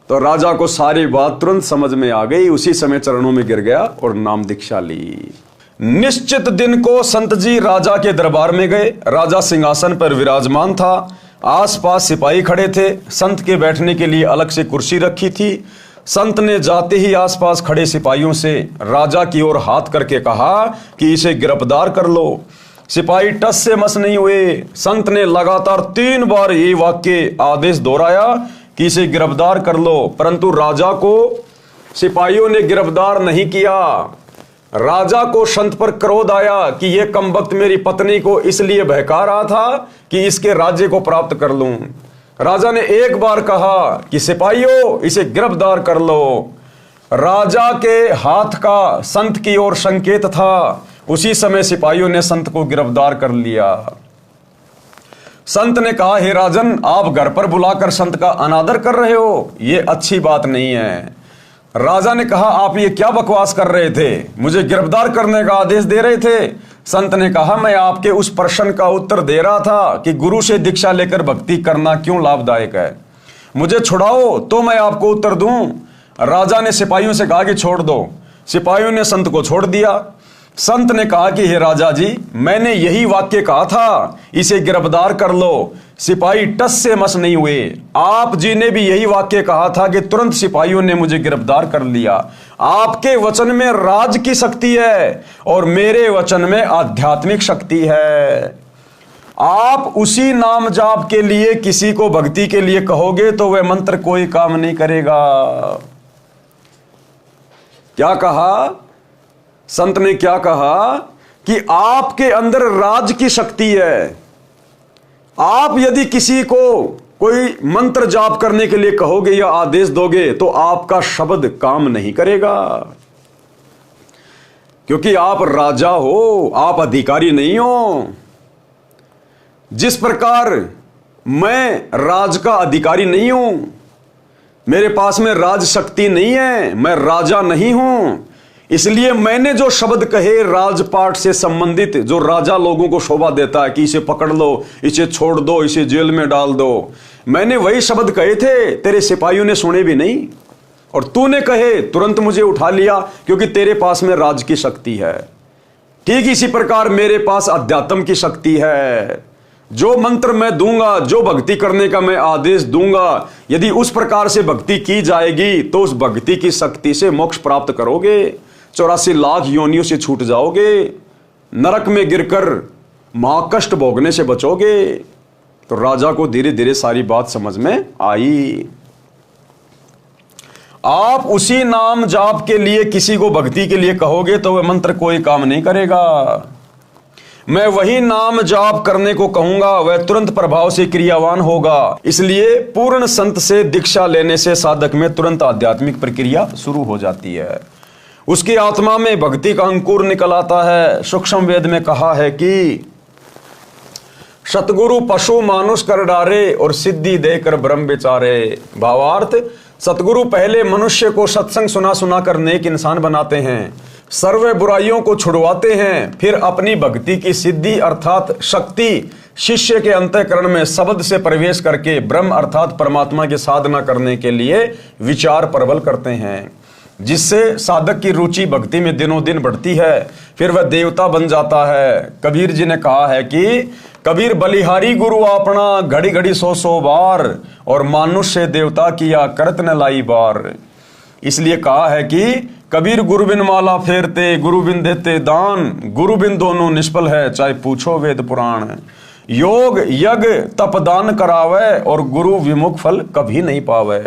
तो राजा को सारी बात तुरंत समझ में आ गई। उसी समय चरणों में गिर गया और नाम दीक्षा ली। निश्चित दिन को संत जी राजा के दरबार में गए। राजा सिंहासन पर विराजमान था। आसपास सिपाही खड़े थे। संत के बैठने के लिए अलग से कुर्सी रखी थी। संत ने जाते ही आसपास खड़े सिपाहियों से राजा की ओर हाथ करके कहा कि इसे गिरफ्तार कर लो। सिपाही टस से मस नहीं हुए। संत ने लगातार 3 बार ये वाक्य आदेश दोहराया कि इसे गिरफ्तार कर लो, परंतु राजा को सिपाहियों ने गिरफ्तार नहीं किया। राजा को संत पर क्रोध आया कि यह कमबख्त मेरी पत्नी को इसलिए बहका रहा था कि इसके राज्य को प्राप्त कर लूं। राजा ने एक बार कहा कि सिपाहियों इसे गिरफ्तार कर लो। राजा के हाथ का संत की ओर संकेत था। उसी समय सिपाहियों ने संत को गिरफ्तार कर लिया। संत ने कहा, हे राजन, आप घर पर बुलाकर संत का अनादर कर रहे हो, यह अच्छी बात नहीं है। राजा ने कहा, आप ये क्या बकवास कर रहे थे, मुझे गिरफ्तार करने का आदेश दे रहे थे। संत ने कहा, मैं आपके उस प्रश्न का उत्तर दे रहा था कि गुरु से दीक्षा लेकर भक्ति करना क्यों लाभदायक है। मुझे छुड़ाओ तो मैं आपको उत्तर दूं। राजा ने सिपाहियों से कहा कि छोड़ दो। सिपाहियों ने संत को छोड़ दिया। संत ने कहा कि हे राजा जी, मैंने यही वाक्य कहा था, इसे गिरफ्तार कर लो। सिपाही टस से मस नहीं हुए। आप जी ने भी यही वाक्य कहा था कि तुरंत सिपाहियों ने मुझे गिरफ्तार कर लिया। आपके वचन में राज की शक्ति है और मेरे वचन में आध्यात्मिक शक्ति है। आप उसी नाम जाप के लिए किसी को भक्ति के लिए कहोगे तो वह मंत्र कोई काम नहीं करेगा। क्या कहा संत ने? क्या कहा कि आपके अंदर राज की शक्ति है। आप यदि किसी को कोई मंत्र जाप करने के लिए कहोगे या आदेश दोगे तो आपका शब्द काम नहीं करेगा, क्योंकि आप राजा हो, आप अधिकारी नहीं हो। जिस प्रकार मैं राज का अधिकारी नहीं हूं, मेरे पास में राज शक्ति नहीं है, मैं राजा नहीं हूं, इसलिए मैंने जो शब्द कहे राजपाट से संबंधित, जो राजा लोगों को शोभा देता है कि इसे पकड़ लो, इसे छोड़ दो, इसे जेल में डाल दो, मैंने वही शब्द कहे थे। तेरे सिपाहियों ने सुने भी नहीं और तूने कहे तुरंत मुझे उठा लिया, क्योंकि तेरे पास में राज की शक्ति है। ठीक इसी प्रकार मेरे पास अध्यात्म की शक्ति है। जो मंत्र मैं दूंगा, जो भक्ति करने का मैं आदेश दूंगा, यदि उस प्रकार से भक्ति की जाएगी तो उस भक्ति की शक्ति से मोक्ष प्राप्त करोगे, 84 लाख योनियों से छूट जाओगे, नरक में गिरकर महाकष्ट भोगने से बचोगे। तो राजा को धीरे धीरे सारी बात समझ में आई। आप उसी नाम जाप के लिए किसी को भक्ति के लिए कहोगे तो वह मंत्र कोई काम नहीं करेगा। मैं वही नाम जाप करने को कहूंगा, वह तुरंत प्रभाव से क्रियावान होगा। इसलिए पूर्ण संत से दीक्षा लेने से साधक में तुरंत आध्यात्मिक प्रक्रिया शुरू हो जाती है। उसकी आत्मा में भक्ति का अंकुर निकल आता है। सूक्ष्म वेद में कहा है कि सतगुरु पशु मानुष कर डारे और सिद्धि देकर ब्रह्म विचारे। भावार्थ, सतगुरु पहले मनुष्य को सत्संग सुना सुना कर नेक इंसान बनाते हैं, सर्व बुराइयों को छुड़वाते हैं, फिर अपनी भक्ति की सिद्धि अर्थात शक्ति शिष्य के अंतःकरण में शब्द से प्रवेश करके ब्रह्म अर्थात परमात्मा की साधना करने के लिए विचार प्रबल करते हैं, जिससे साधक की रुचि भक्ति में दिनों दिन बढ़ती है। फिर वह देवता बन जाता है। कबीर जी ने कहा है कि कबीर बलिहारी गुरु अपना, घड़ी घड़ी 100 बार, और मानुष से देवता किया करत न लाई बार। इसलिए कहा है कि कबीर गुरु बिन माला फेरते, गुरु बिन देते दान, गुरु बिन दोनों निष्फल है, चाहे पूछो वेद पुराण। योग यज्ञ तप दान करावे और गुरु विमुख फल कभी नहीं पावे।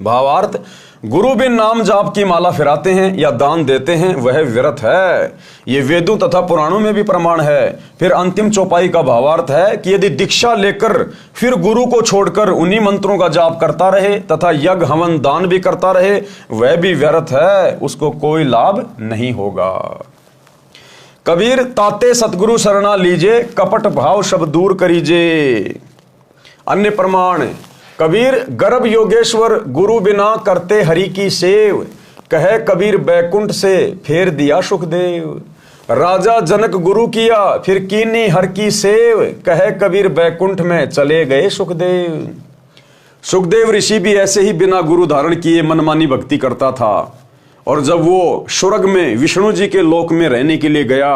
भावार्थ, गुरु बिन नाम जाप की माला फिराते हैं या दान देते हैं, वह व्यर्थ है। ये वेदों तथा पुराणों में भी प्रमाण है। फिर अंतिम चौपाई का भावार्थ है कि यदि दीक्षा लेकर फिर गुरु को छोड़कर उन्हीं मंत्रों का जाप करता रहे तथा यज्ञ हवन दान भी करता रहे, वह भी व्यर्थ है, उसको कोई लाभ नहीं होगा। कबीर ताते सतगुरु शरणा लीजे, कपट भाव सब दूर करीजे। अन्य प्रमाण, कबीर गर्भ योगेश्वर गुरु बिना करते हरि की सेव, कहे कबीर बैकुंठ से फेर दिया सुखदेव। राजा जनक गुरु किया, फिर कीनी हर की सेव, कहे कबीर बैकुंठ में चले गए सुखदेव। सुखदेव ऋषि भी ऐसे ही बिना गुरु धारण किए मनमानी भक्ति करता था, और जब वो स्वर्ग में विष्णु जी के लोक में रहने के लिए गया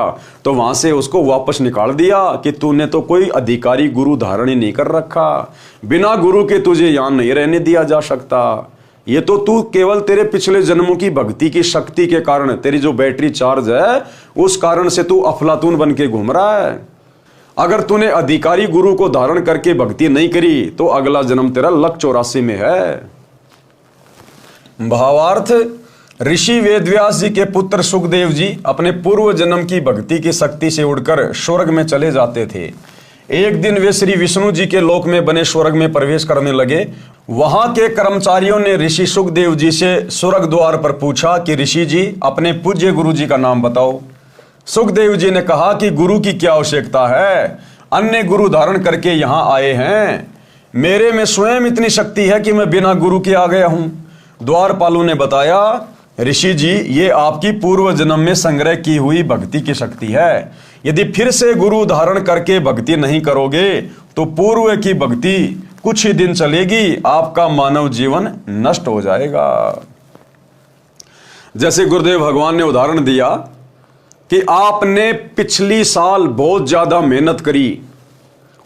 तो वहां से उसको वापस निकाल दिया कि तूने तो कोई अधिकारी गुरु धारण ही नहीं कर रखा, बिना गुरु के तुझे यहां नहीं रहने दिया जा सकता। ये तो तू केवल तेरे पिछले जन्मों की भक्ति की शक्ति के कारण, तेरी जो बैटरी चार्ज है उस कारण से तू अफलातून बन के घूम रहा है। अगर तूने अधिकारी गुरु को धारण करके भक्ति नहीं करी तो अगला जन्म तेरा लक 84 में है। भावार्थ, ऋषि वेदव्यास जी के पुत्र सुखदेव जी अपने पूर्व जन्म की भक्ति की शक्ति से उड़कर स्वर्ग में चले जाते थे। एक दिन वे श्री विष्णु जी के लोक में बने स्वर्ग में प्रवेश करने लगे। वहां के कर्मचारियों ने ऋषि सुखदेव जी से स्वर्ग द्वार पर पूछा कि ऋषि जी अपने पूज्य गुरु जी का नाम बताओ। सुखदेव जी ने कहा कि गुरु की क्या आवश्यकता है, अन्य गुरु धारण करके यहां आए हैं, मेरे में स्वयं इतनी शक्ति है कि मैं बिना गुरु के आ गया हूं। द्वारपालों ने बताया, ऋषि जी ये आपकी पूर्व जन्म में संग्रह की हुई भक्ति की शक्ति है, यदि फिर से गुरु धारण करके भक्ति नहीं करोगे तो पूर्व की भक्ति कुछ ही दिन चलेगी, आपका मानव जीवन नष्ट हो जाएगा। जैसे गुरुदेव भगवान ने उदाहरण दिया कि आपने पिछली साल बहुत ज्यादा मेहनत करी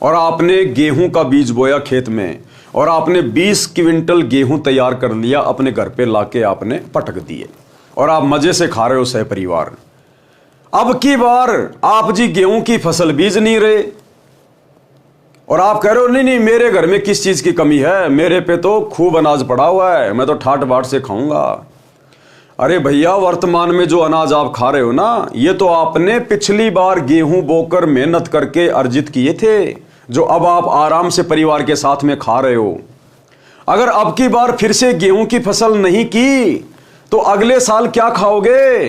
और आपने गेहूं का बीज बोया खेत में और आपने 20 क्विंटल गेहूं तैयार कर लिया, अपने घर पे लाके आपने पटक दिए और आप मजे से खा रहे हो सह परिवार। अब की बार आप जी गेहूं की फसल बीज नहीं रहे और आप कह रहे हो नहीं नहीं मेरे घर में किस चीज की कमी है, मेरे पे तो खूब अनाज पड़ा हुआ है, मैं तो ठाट बाट से खाऊंगा। अरे भैया, वर्तमान में जो अनाज आप खा रहे हो ना, ये तो आपने पिछली बार गेहूं बोकर मेहनत करके अर्जित किए थे, जो अब आप आराम से परिवार के साथ में खा रहे हो। अगर अब की बार फिर से गेहूं की फसल नहीं की तो अगले साल क्या खाओगे?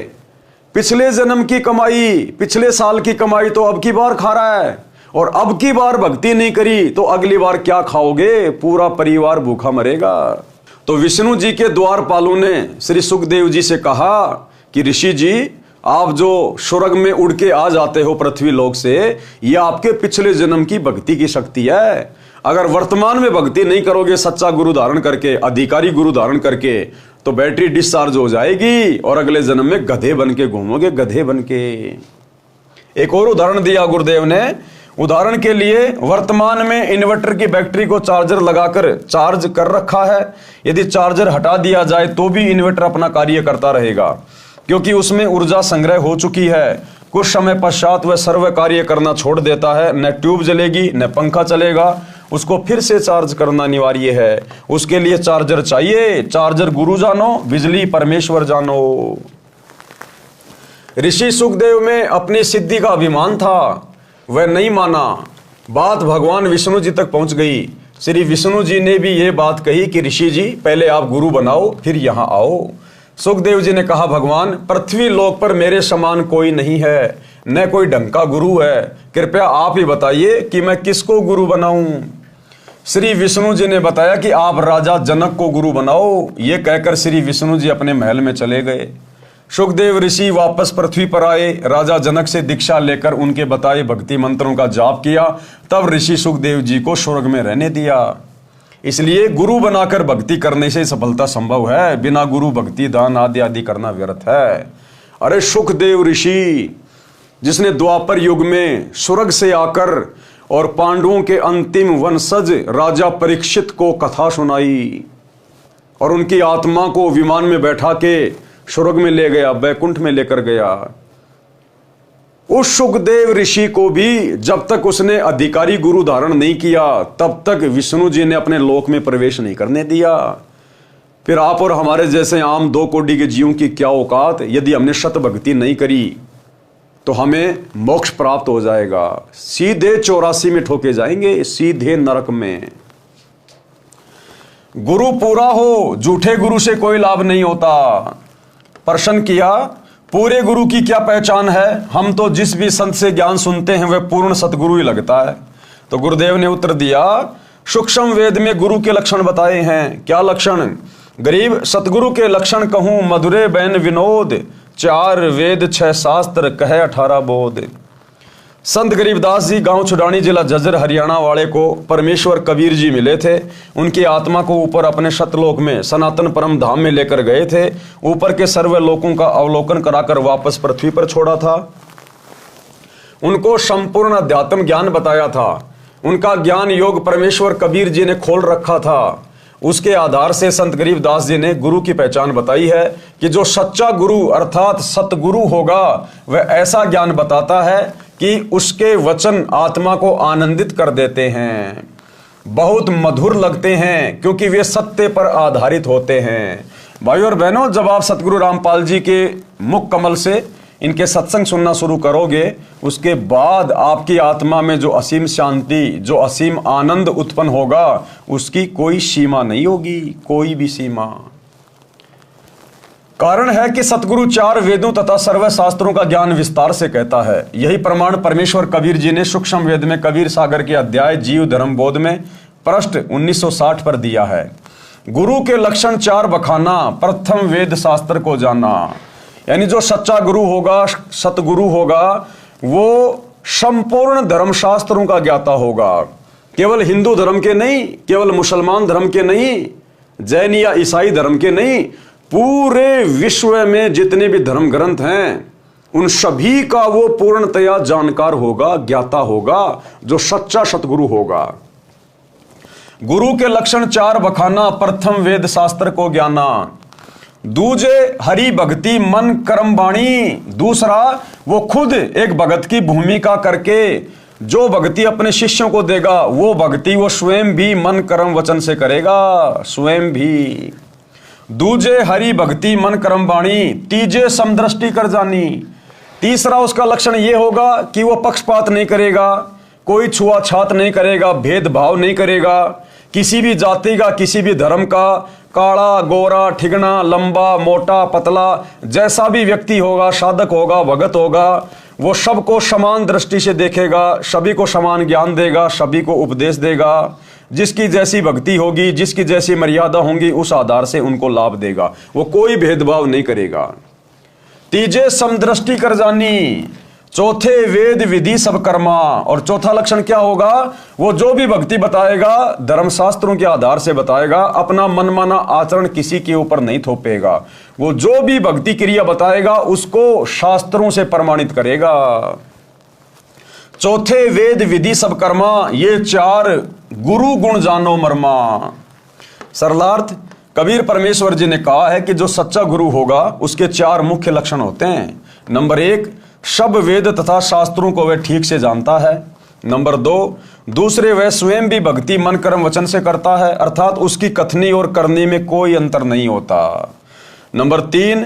पिछले जन्म की कमाई, पिछले साल की कमाई तो अब की बार खा रहा है, और अब की बार भक्ति नहीं करी तो अगली बार क्या खाओगे? पूरा परिवार भूखा मरेगा। तो विष्णु जी के द्वारपालों ने श्री सुखदेव जी से कहा कि ऋषि जी, आप जो स्वर्ग में उड़ के आ जाते हो पृथ्वी लोक से, यह आपके पिछले जन्म की भक्ति की शक्ति है। अगर वर्तमान में भक्ति नहीं करोगे सच्चा गुरु धारण करके, अधिकारी गुरु धारण करके, तो बैटरी डिस्चार्ज हो जाएगी और अगले जन्म में गधे बन के घूमोगे, गधे बन के। एक और उदाहरण दिया गुरुदेव ने। उदाहरण के लिए, वर्तमान में इन्वर्टर की बैटरी को चार्जर लगाकर चार्ज कर रखा है, यदि चार्जर हटा दिया जाए तो भी इन्वर्टर अपना कार्य करता रहेगा, क्योंकि उसमें ऊर्जा संग्रह हो चुकी है। कुछ समय पश्चात वह सर्व कार्य करना छोड़ देता है, न ट्यूब जलेगी न पंखा चलेगा, उसको फिर से चार्ज करना अनिवार्य है। उसके लिए चार्जर चाहिए। चार्जर गुरु जानो, बिजली परमेश्वर जानो। ऋषि सुखदेव में अपनी सिद्धि का अभिमान था, वह नहीं माना। बात भगवान विष्णु जी तक पहुंच गई। श्री विष्णु जी ने भी यह बात कही कि ऋषि जी पहले आप गुरु बनाओ फिर यहां आओ। सुखदेव जी ने कहा, भगवान पृथ्वी लोक पर मेरे समान कोई नहीं है, न कोई ढंग का गुरु है, कृपया आप ही बताइए कि मैं किसको गुरु बनाऊं। श्री विष्णु जी ने बताया कि आप राजा जनक को गुरु बनाओ। ये कहकर श्री विष्णु जी अपने महल में चले गए। सुखदेव ऋषि वापस पृथ्वी पर आए, राजा जनक से दीक्षा लेकर उनके बताए भक्ति मंत्रों का जाप किया, तब ऋषि सुखदेव जी को स्वर्ग में रहने दिया। इसलिए गुरु बनाकर भक्ति करने से सफलता संभव है, बिना गुरु भक्ति दान आदि आदि करना व्यर्थ है। अरे सुखदेव ऋषि, जिसने द्वापर युग में स्वर्ग से आकर और पांडवों के अंतिम वंशज राजा परीक्षित को कथा सुनाई और उनकी आत्मा को विमान में बैठा के स्वर्ग में ले गया, बैकुंठ में लेकर गया, उस सुखदेव ऋषि को भी जब तक उसने अधिकारी गुरु धारण नहीं किया तब तक विष्णु जी ने अपने लोक में प्रवेश नहीं करने दिया। फिर आप और हमारे जैसे आम 2 कोटि के जीवों की क्या औकात? यदि हमने शत भक्ति नहीं करी तो हमें मोक्ष प्राप्त हो जाएगा, सीधे 84 में ठोके जाएंगे, सीधे नरक में। गुरु पूरा हो, झूठे गुरु से कोई लाभ नहीं होता। प्रश्न किया, पूरे गुरु की क्या पहचान है? हम तो जिस भी संत से ज्ञान सुनते हैं वह पूर्ण सतगुरु ही लगता है। तो गुरुदेव ने उत्तर दिया, सूक्ष्म वेद में गुरु के लक्षण बताए हैं। क्या लक्षण? गरीब सतगुरु के लक्षण कहूं, मधुरे बैन विनोद, 4 वेद 6 शास्त्र कहे 18 बोध। संत गरीबदास जी गांव छुडानी जिला झज्जर हरियाणा वाले को परमेश्वर कबीर जी मिले थे। उनकी आत्मा को ऊपर अपने सतलोक में सनातन परम धाम में लेकर गए थे। ऊपर के सर्व लोकों का अवलोकन कराकर वापस पृथ्वी पर छोड़ा था। उनको संपूर्ण अध्यात्म ज्ञान बताया था। उनका ज्ञान योग परमेश्वर कबीर जी ने खोल रखा था। उसके आधार से संत गरीबदास जी ने गुरु की पहचान बताई है कि जो सच्चा गुरु अर्थात सतगुरु होगा वह ऐसा ज्ञान बताता है कि उसके वचन आत्मा को आनंदित कर देते हैं, बहुत मधुर लगते हैं, क्योंकि वे सत्य पर आधारित होते हैं। भाइयों और बहनों, जब आप सतगुरु रामपाल जी के मुख कमल से इनके सत्संग सुनना शुरू करोगे, उसके बाद आपकी आत्मा में जो असीम शांति, जो असीम आनंद उत्पन्न होगा, उसकी कोई सीमा नहीं होगी, कोई भी सीमा। कारण है कि सतगुरु 4 वेदों तथा सर्व शास्त्रों का ज्ञान विस्तार से कहता है। यही प्रमाण परमेश्वर कबीर जी ने सूक्ष्म वेद में कबीर सागर के अध्याय जीव धर्म बोध में पृष्ठ 1960 पर दिया है। गुरु के लक्षण 4 बखाना, प्रथम वेद शास्त्र को जाना। यानी जो सच्चा गुरु होगा, सतगुरु होगा, वो संपूर्ण धर्म शास्त्रों का ज्ञाता होगा। केवल हिंदू धर्म के नहीं, केवल मुसलमान धर्म के नहीं, जैन या ईसाई धर्म के नहीं, पूरे विश्व में जितने भी धर्म ग्रंथ हैं उन सभी का वो पूर्णतया जानकार होगा, ज्ञाता होगा, जो सच्चा सतगुरु होगा। गुरु के लक्षण 4 बखाना, प्रथम वेद शास्त्र को ज्ञाना। दूजे हरि भक्ति मन कर्म वाणी। दूसरा वो खुद एक भगत की भूमिका करके जो भक्ति अपने शिष्यों को देगा, वो भक्ति वो स्वयं भी मन कर्म वचन से करेगा, स्वयं भी। दूजे हरि भक्ति मन कर्म वाणी। तीजे समदृष्टि कर जानी। तीसरा उसका लक्षण ये होगा कि वो पक्षपात नहीं करेगा, कोई छुआछात नहीं करेगा, भेदभाव नहीं करेगा, किसी भी जाति का, किसी भी धर्म का, काला गोरा ठिगना, लंबा मोटा पतला, जैसा भी व्यक्ति होगा, साधक होगा, भगत होगा, वो सबको समान दृष्टि से देखेगा, सभी को समान ज्ञान देगा, सभी को उपदेश देगा। जिसकी जैसी भक्ति होगी, जिसकी जैसी मर्यादा होंगी, उस आधार से उनको लाभ देगा। वो कोई भेदभाव नहीं करेगा। तीजे समदृष्टि कर जानी। चौथे वेद विधि सब कर्मा। और चौथा लक्षण क्या होगा? वो जो भी भक्ति बताएगा धर्मशास्त्रों के आधार से बताएगा, अपना मनमाना आचरण किसी के ऊपर नहीं थोपेगा। वो जो भी भक्ति क्रिया बताएगा उसको शास्त्रों से प्रमाणित करेगा। चौथे वेद विधि सब कर्मा। ये 4 गुरु गुण जानो मर्मा। सरलार्थ, कबीर परमेश्वर जी ने कहा है कि जो सच्चा गुरु होगा उसके 4 मुख्य लक्षण होते हैं। नंबर 1, सब वेद तथा शास्त्रों को वह ठीक से जानता है। नंबर 2, दूसरे वह स्वयं भी भक्ति मन कर्म वचन से करता है, अर्थात उसकी कथनी और करनी में कोई अंतर नहीं होता। नंबर 3,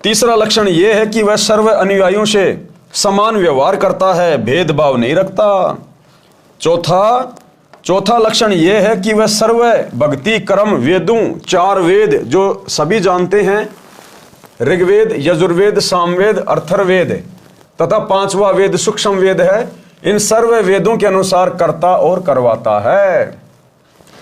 तीसरा लक्षण यह है कि वह सर्व अनुयायियों से समान व्यवहार करता है, भेदभाव नहीं रखता। चौथा लक्षण यह है कि वह सर्व भक्ति कर्म वेदों, 4 वेद जो सभी जानते हैं, ऋग्वेद, यजुर्वेद, सामवेद, अथर्ववेद तथा 5वां वेद सूक्ष्म वेद है, इन सर्व वेदों के अनुसार करता और करवाता है।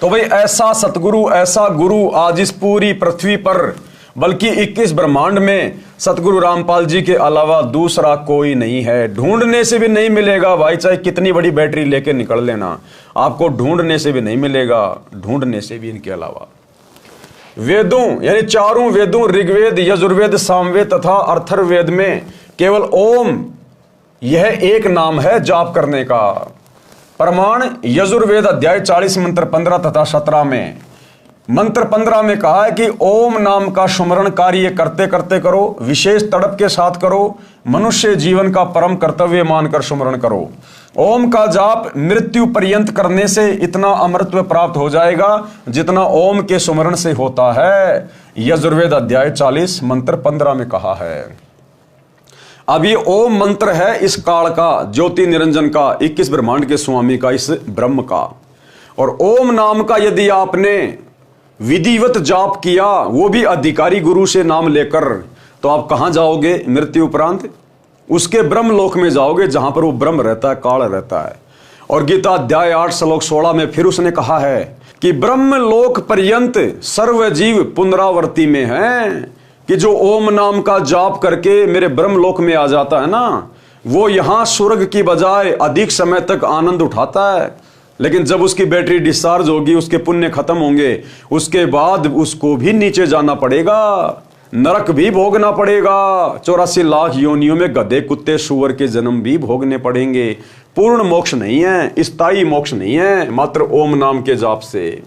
तो भाई ऐसा सतगुरु, ऐसा गुरु आज इस पूरी पृथ्वी पर, बल्कि 21 ब्रह्मांड में सतगुरु रामपाल जी के अलावा दूसरा कोई नहीं है। ढूंढने से भी नहीं मिलेगा भाई, चाहे कितनी बड़ी बैटरी लेके निकल लेना, आपको ढूंढने से भी नहीं मिलेगा, ढूंढने से भी इनके अलावा। वेदों यानी 4 वेदों, ऋग्वेद, यजुर्वेद, सामवेद तथा अथर्ववेद में केवल ओम यह एक नाम है जाप करने का। प्रमाण यजुर्वेद अध्याय 40 मंत्र 15 तथा 17 में। मंत्र 15 में कहा है कि ओम नाम का सुमरण कार्य करते करते करो, विशेष तड़प के साथ करो, मनुष्य जीवन का परम कर्तव्य मानकर सुमरण करो। ओम का जाप मृत्यु पर्यंत करने से इतना अमृतत्व प्राप्त हो जाएगा जितना ओम के सुमरण से होता है। यजुर्वेद अध्याय 40 मंत्र 15 में कहा है। अब ये ओम मंत्र है इस काल का, ज्योति निरंजन का, 21 ब्रह्मांड के स्वामी का, इस ब्रह्म का। और ओम नाम का यदि आपने विधिवत जाप किया, वो भी अधिकारी गुरु से नाम लेकर, तो आप कहां जाओगे मृत्यु उपरांत? उसके ब्रह्म लोक में जाओगे जहां पर वो ब्रह्म रहता है, काल रहता है। और गीता अध्याय 8 श्लोक 16 में फिर उसने कहा है कि ब्रह्म लोक पर्यंत सर्व जीव पुनरावर्ती में हैं। कि जो ओम नाम का जाप करके मेरे ब्रह्मलोक में आ जाता है ना, वो यहां स्वर्ग की बजाय अधिक समय तक आनंद उठाता है। लेकिन जब उसकी बैटरी डिस्चार्ज होगी, उसके पुण्य खत्म होंगे, उसके बाद उसको भी नीचे जाना पड़ेगा, नरक भी भोगना पड़ेगा, 84 लाख योनियों में गधे कुत्ते सूअर के जन्म भी भोगने पड़ेंगे। पूर्ण मोक्ष नहीं है, स्थायी मोक्ष नहीं है मात्र ओम नाम के जाप से।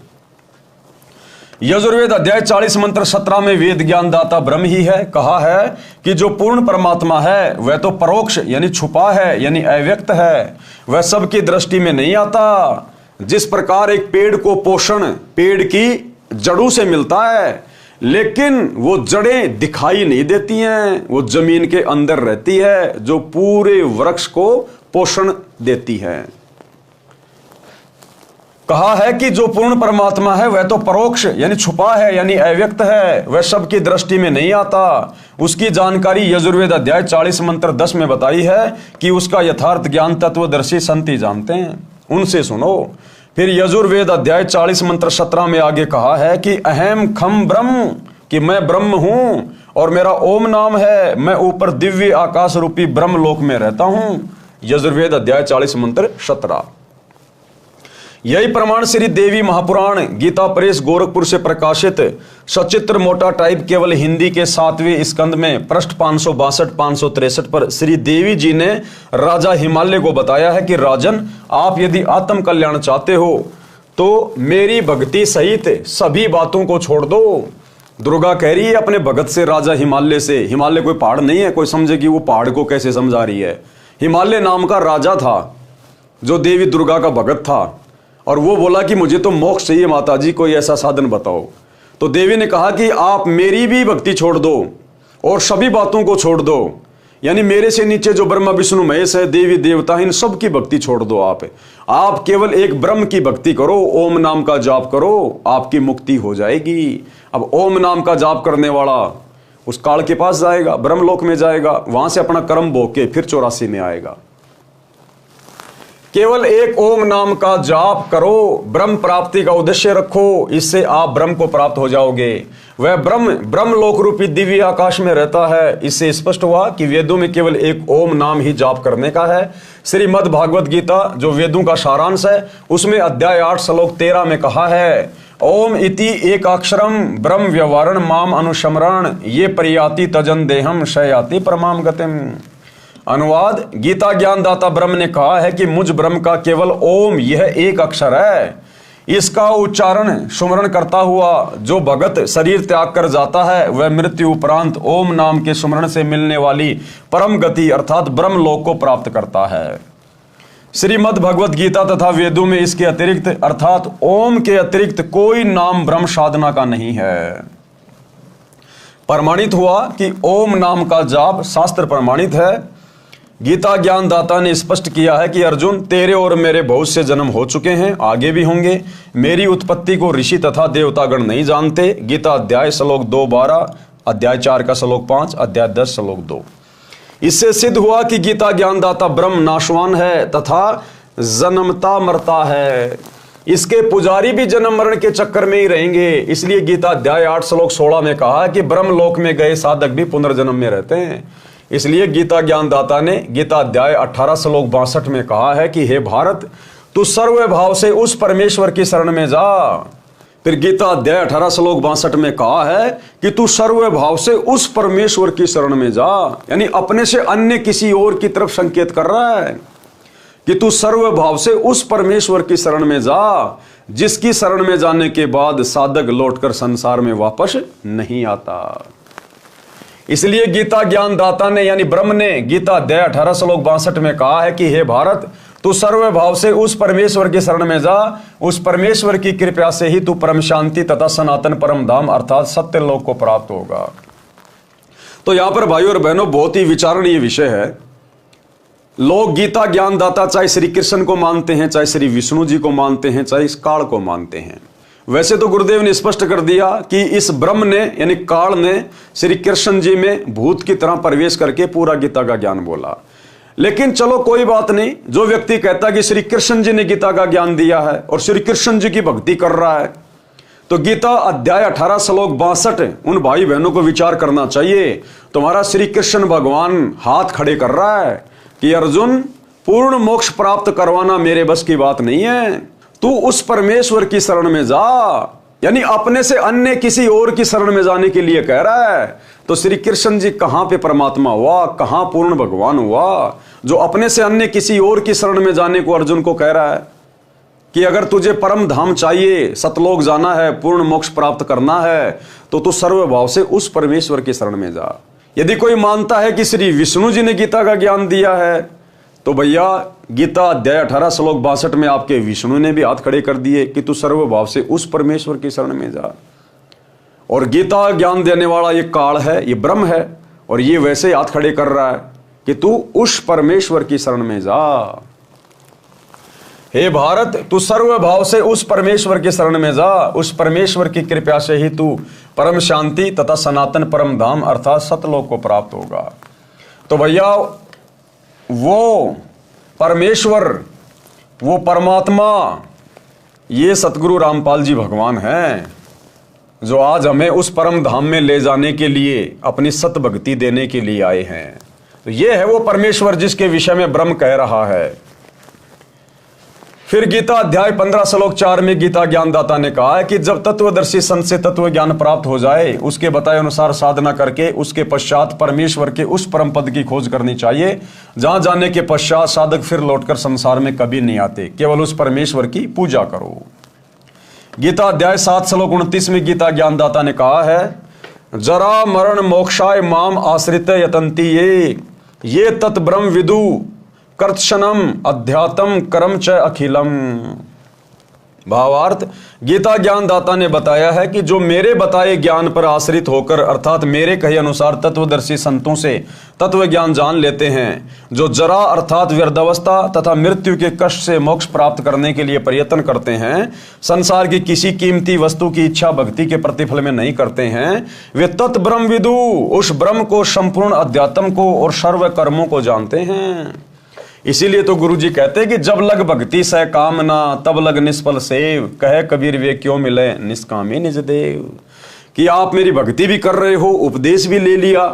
यजुर्वेद अध्याय 40 मंत्र 17 में वेद ज्ञान दाता ब्रह्म ही है। कहा है कि जो पूर्ण परमात्मा है वह तो परोक्ष यानी छुपा है, यानी अव्यक्त है, वह सबकी दृष्टि में नहीं आता। जिस प्रकार एक पेड़ को पोषण पेड़ की जड़ों से मिलता है, लेकिन वो जड़ें दिखाई नहीं देती हैं, वो जमीन के अंदर रहती है जो पूरे वृक्ष को पोषण देती है। कहा है कि जो पूर्ण परमात्मा है वह तो परोक्ष यानी छुपा है, यानी अव्यक्त है, वह सबकी दृष्टि में नहीं आता। उसकी जानकारी यजुर्वेद अध्याय 40 मंत्र 10 में बताई है कि उसका यथार्थ ज्ञान तत्वदर्शी संत ही जानते हैं, उनसे सुनो। फिर यजुर्वेद अध्याय 40 मंत्र 17 में आगे कहा है कि अहम खम ब्रह्म, कि मैं ब्रह्म हूं और मेरा ओम नाम है, मैं ऊपर दिव्य आकाश रूपी ब्रह्म लोक में रहता हूं। यजुर्वेद अध्याय 40 मंत्र 17। यही प्रमाण श्री देवी महापुराण गीता प्रेस गोरखपुर से प्रकाशित सचित्र मोटा टाइप केवल हिंदी के 7वें स्कंद में पृष्ठ 562-563 पर श्री देवी जी ने राजा हिमालय को बताया है कि राजन, आप यदि आत्म कल्याण चाहते हो तो मेरी भक्ति सहित सभी बातों को छोड़ दो। दुर्गा कह रही है अपने भगत से राजा हिमालय से। हिमालय कोई पहाड़ नहीं है, कोई समझे कि वो पहाड़ को कैसे समझा रही है। हिमालय नाम का राजा था जो देवी दुर्गा का भगत था, और वो बोला कि मुझे तो मोक्ष चाहिए माता जी, कोई ऐसा साधन बताओ। तो देवी ने कहा कि आप मेरी भी भक्ति छोड़ दो और सभी बातों को छोड़ दो, यानी मेरे से नीचे जो ब्रह्मा विष्णु महेश है, देवी देवता, इन सब की भक्ति छोड़ दो। आप केवल एक ब्रह्म की भक्ति करो, ओम नाम का जाप करो, आपकी मुक्ति हो जाएगी। अब ओम नाम का जाप करने वाला उस काल के पास जाएगा, ब्रह्मलोक में जाएगा, वहां से अपना कर्म भोग के फिर 84 में आएगा। केवल एक ओम नाम का जाप करो, ब्रह्म प्राप्ति का उद्देश्य रखो, इससे आप ब्रह्म को प्राप्त हो जाओगे। वह ब्रह्म लोक रूपी दिव्य आकाश में रहता है। इससे स्पष्ट हुआ कि वेदों में केवल एक ओम नाम ही जाप करने का है। श्रीमद् भागवत गीता जो वेदों का सारांश है, उसमें अध्याय 8 श्लोक 13 में कहा है, ओम इति एक अक्षरम ब्रह्म व्यवहारण माम अनुस्मरण ये प्रयाति तजन देहम शयाति परमाम गतिम। अनुवाद, गीता ज्ञानदाता ब्रह्म ने कहा है कि मुझ ब्रह्म का केवल ओम यह एक अक्षर है, इसका उच्चारण सुमरण करता हुआ जो भगत शरीर त्याग कर जाता है वह मृत्यु उपरांत ओम नाम के सुमरण से मिलने वाली परम गति अर्थात ब्रह्म लोक को प्राप्त करता है। श्रीमद् भगवत गीता तथा वेदों में इसके अतिरिक्त अर्थात ओम के अतिरिक्त कोई नाम ब्रह्म साधना का नहीं है। प्रमाणित हुआ कि ओम नाम का जाप शास्त्र प्रमाणित है। गीता ज्ञानदाता ने स्पष्ट किया है कि अर्जुन, तेरे और मेरे बहुत से जन्म हो चुके हैं, आगे भी होंगे। मेरी उत्पत्ति को ऋषि तथा देवतागण नहीं जानते। गीता अध्याय श्लोक 2:12, अध्याय 4 का श्लोक 5, अध्याय 10 श्लोक 2। इससे सिद्ध हुआ कि गीता ज्ञानदाता ब्रह्म नाशवान है तथा जन्मता मरता है। इसके पुजारी भी जन्म मरण के चक्कर में ही रहेंगे। इसलिए गीता अध्याय 8 श्लोक 16 में कहा कि ब्रह्म लोक में गए साधक भी पुनर्जन्म में रहते हैं। इसलिए गीता ज्ञानदाता ने गीता अध्याय 18 श्लोक 62 में कहा है कि हे भारत, तू सर्वभाव से उस परमेश्वर की शरण में जा। फिर गीता अध्याय 18 श्लोक 62 में कहा है कि तू सर्वभाव से उस परमेश्वर की शरण में जा, यानी अपने से अन्य किसी और की तरफ संकेत कर रहा है कि तू सर्वभाव से उस परमेश्वर की शरण में जा, जिसकी शरण में जाने के बाद साधक लौटकर संसार में वापस नहीं आता। इसलिए गीता ज्ञानदाता ने यानी ब्रह्म ने गीता अध्याय 18 श्लोक 62 में कहा है कि हे भारत, तू सर्वभाव से उस परमेश्वर की शरण में जा, उस परमेश्वर की कृपा से ही तू परम शांति तथा सनातन परम धाम अर्थात सत्य लोक को प्राप्त होगा। तो यहां पर भाइयों और बहनों बहुत ही विचारणीय विषय है। लोग गीता ज्ञानदाता चाहे श्री कृष्ण को मानते हैं, चाहे श्री विष्णु जी को मानते हैं, चाहे इस काल को मानते हैं। वैसे तो गुरुदेव ने स्पष्ट कर दिया कि इस ब्रह्म ने यानी काल ने श्री कृष्ण जी में भूत की तरह प्रवेश करके पूरा गीता का ज्ञान बोला। लेकिन चलो कोई बात नहीं, जो व्यक्ति कहता कि श्री कृष्ण जी ने गीता का ज्ञान दिया है और श्री कृष्ण जी की भक्ति कर रहा है, तो गीता अध्याय 18 श्लोक 62 उन भाई बहनों को विचार करना चाहिए। तुम्हारा श्री कृष्ण भगवान हाथ खड़े कर रहा है कि अर्जुन, पूर्ण मोक्ष प्राप्त करवाना मेरे बस की बात नहीं है, तू उस परमेश्वर की शरण में जा। यानी अपने से अन्य किसी और की शरण में जाने के लिए कह रहा है। तो श्री कृष्ण जी कहां पे परमात्मा हुआ, कहां पूर्ण भगवान हुआ, जो अपने से अन्य किसी और की शरण में जाने को अर्जुन को कह रहा है कि अगर तुझे परम धाम चाहिए, सतलोक जाना है, पूर्ण मोक्ष प्राप्त करना है, तो तू सर्वभाव से उस परमेश्वर की शरण में जा। यदि कोई मानता है कि श्री विष्णु जी ने गीता का ज्ञान दिया है, तो भैया गीता अध्याय 18 श्लोक 62 में आपके विष्णु ने भी हाथ खड़े कर दिए कि तू सर्वभाव से उस परमेश्वर की शरण में जा। और गीता ज्ञान देने वाला ये काल है, ये ब्रह्म है, और ये वैसे ही हाथ खड़े कर रहा है कि तू उस परमेश्वर की शरण में जा। हे भारत, तू सर्वभाव से उस परमेश्वर की शरण में जा। उस परमेश्वर की कृपा से ही तू परम शांति तथा सनातन परम धाम अर्थात सतलोक को प्राप्त होगा। तो भैया वो परमेश्वर, वो परमात्मा, ये सतगुरु रामपाल जी भगवान हैं, जो आज हमें उस परम धाम में ले जाने के लिए अपनी सत भक्ति देने के लिए आए हैं। तो ये है वो परमेश्वर जिसके विषय में ब्रह्म कह रहा है। फिर गीता अध्याय 15 श्लोक 4 में गीता ज्ञानदाता ने कहा है कि जब तत्वदर्शी संत से तत्व ज्ञान प्राप्त हो जाए, उसके बताए अनुसार साधना करके उसके पश्चात परमेश्वर के उस परम पद की खोज करनी चाहिए, जहां जाने के पश्चात साधक फिर लौटकर संसार में कभी नहीं आते। केवल उस परमेश्वर की पूजा करो। गीता अध्याय 7 श्लोक 29 में गीता ज्ञानदाता ने कहा है, जरा मरण मोक्षाय माम आश्रित यतंती ये तत् ब्रह्म विदु कर्तशनम अध्यात्म कर्म च अखिलम। भावार्थ, गीता ज्ञानदाता ने बताया है कि जो मेरे बताए ज्ञान पर आश्रित होकर अर्थात मेरे कहे अनुसार तत्वदर्शी संतों से तत्व ज्ञान जान लेते हैं, जो जरा अर्थात व्यर्धावस्था तथा मृत्यु के कष्ट से मोक्ष प्राप्त करने के लिए प्रयत्न करते हैं, संसार की किसी कीमती वस्तु की इच्छा भक्ति के प्रतिफल में नहीं करते हैं, वे तत् ब्रह्म विदु उस ब्रह्म को, संपूर्ण अध्यात्म को और सर्व कर्मों को जानते हैं। इसीलिए तो गुरु जी कहते हैं कि जब लग भक्ति सह कामना तब लग निष्फल सेव, कहे कबीर वे क्यों मिले निष्कामी निज देव। कि आप मेरी भक्ति भी कर रहे हो, उपदेश भी ले लिया,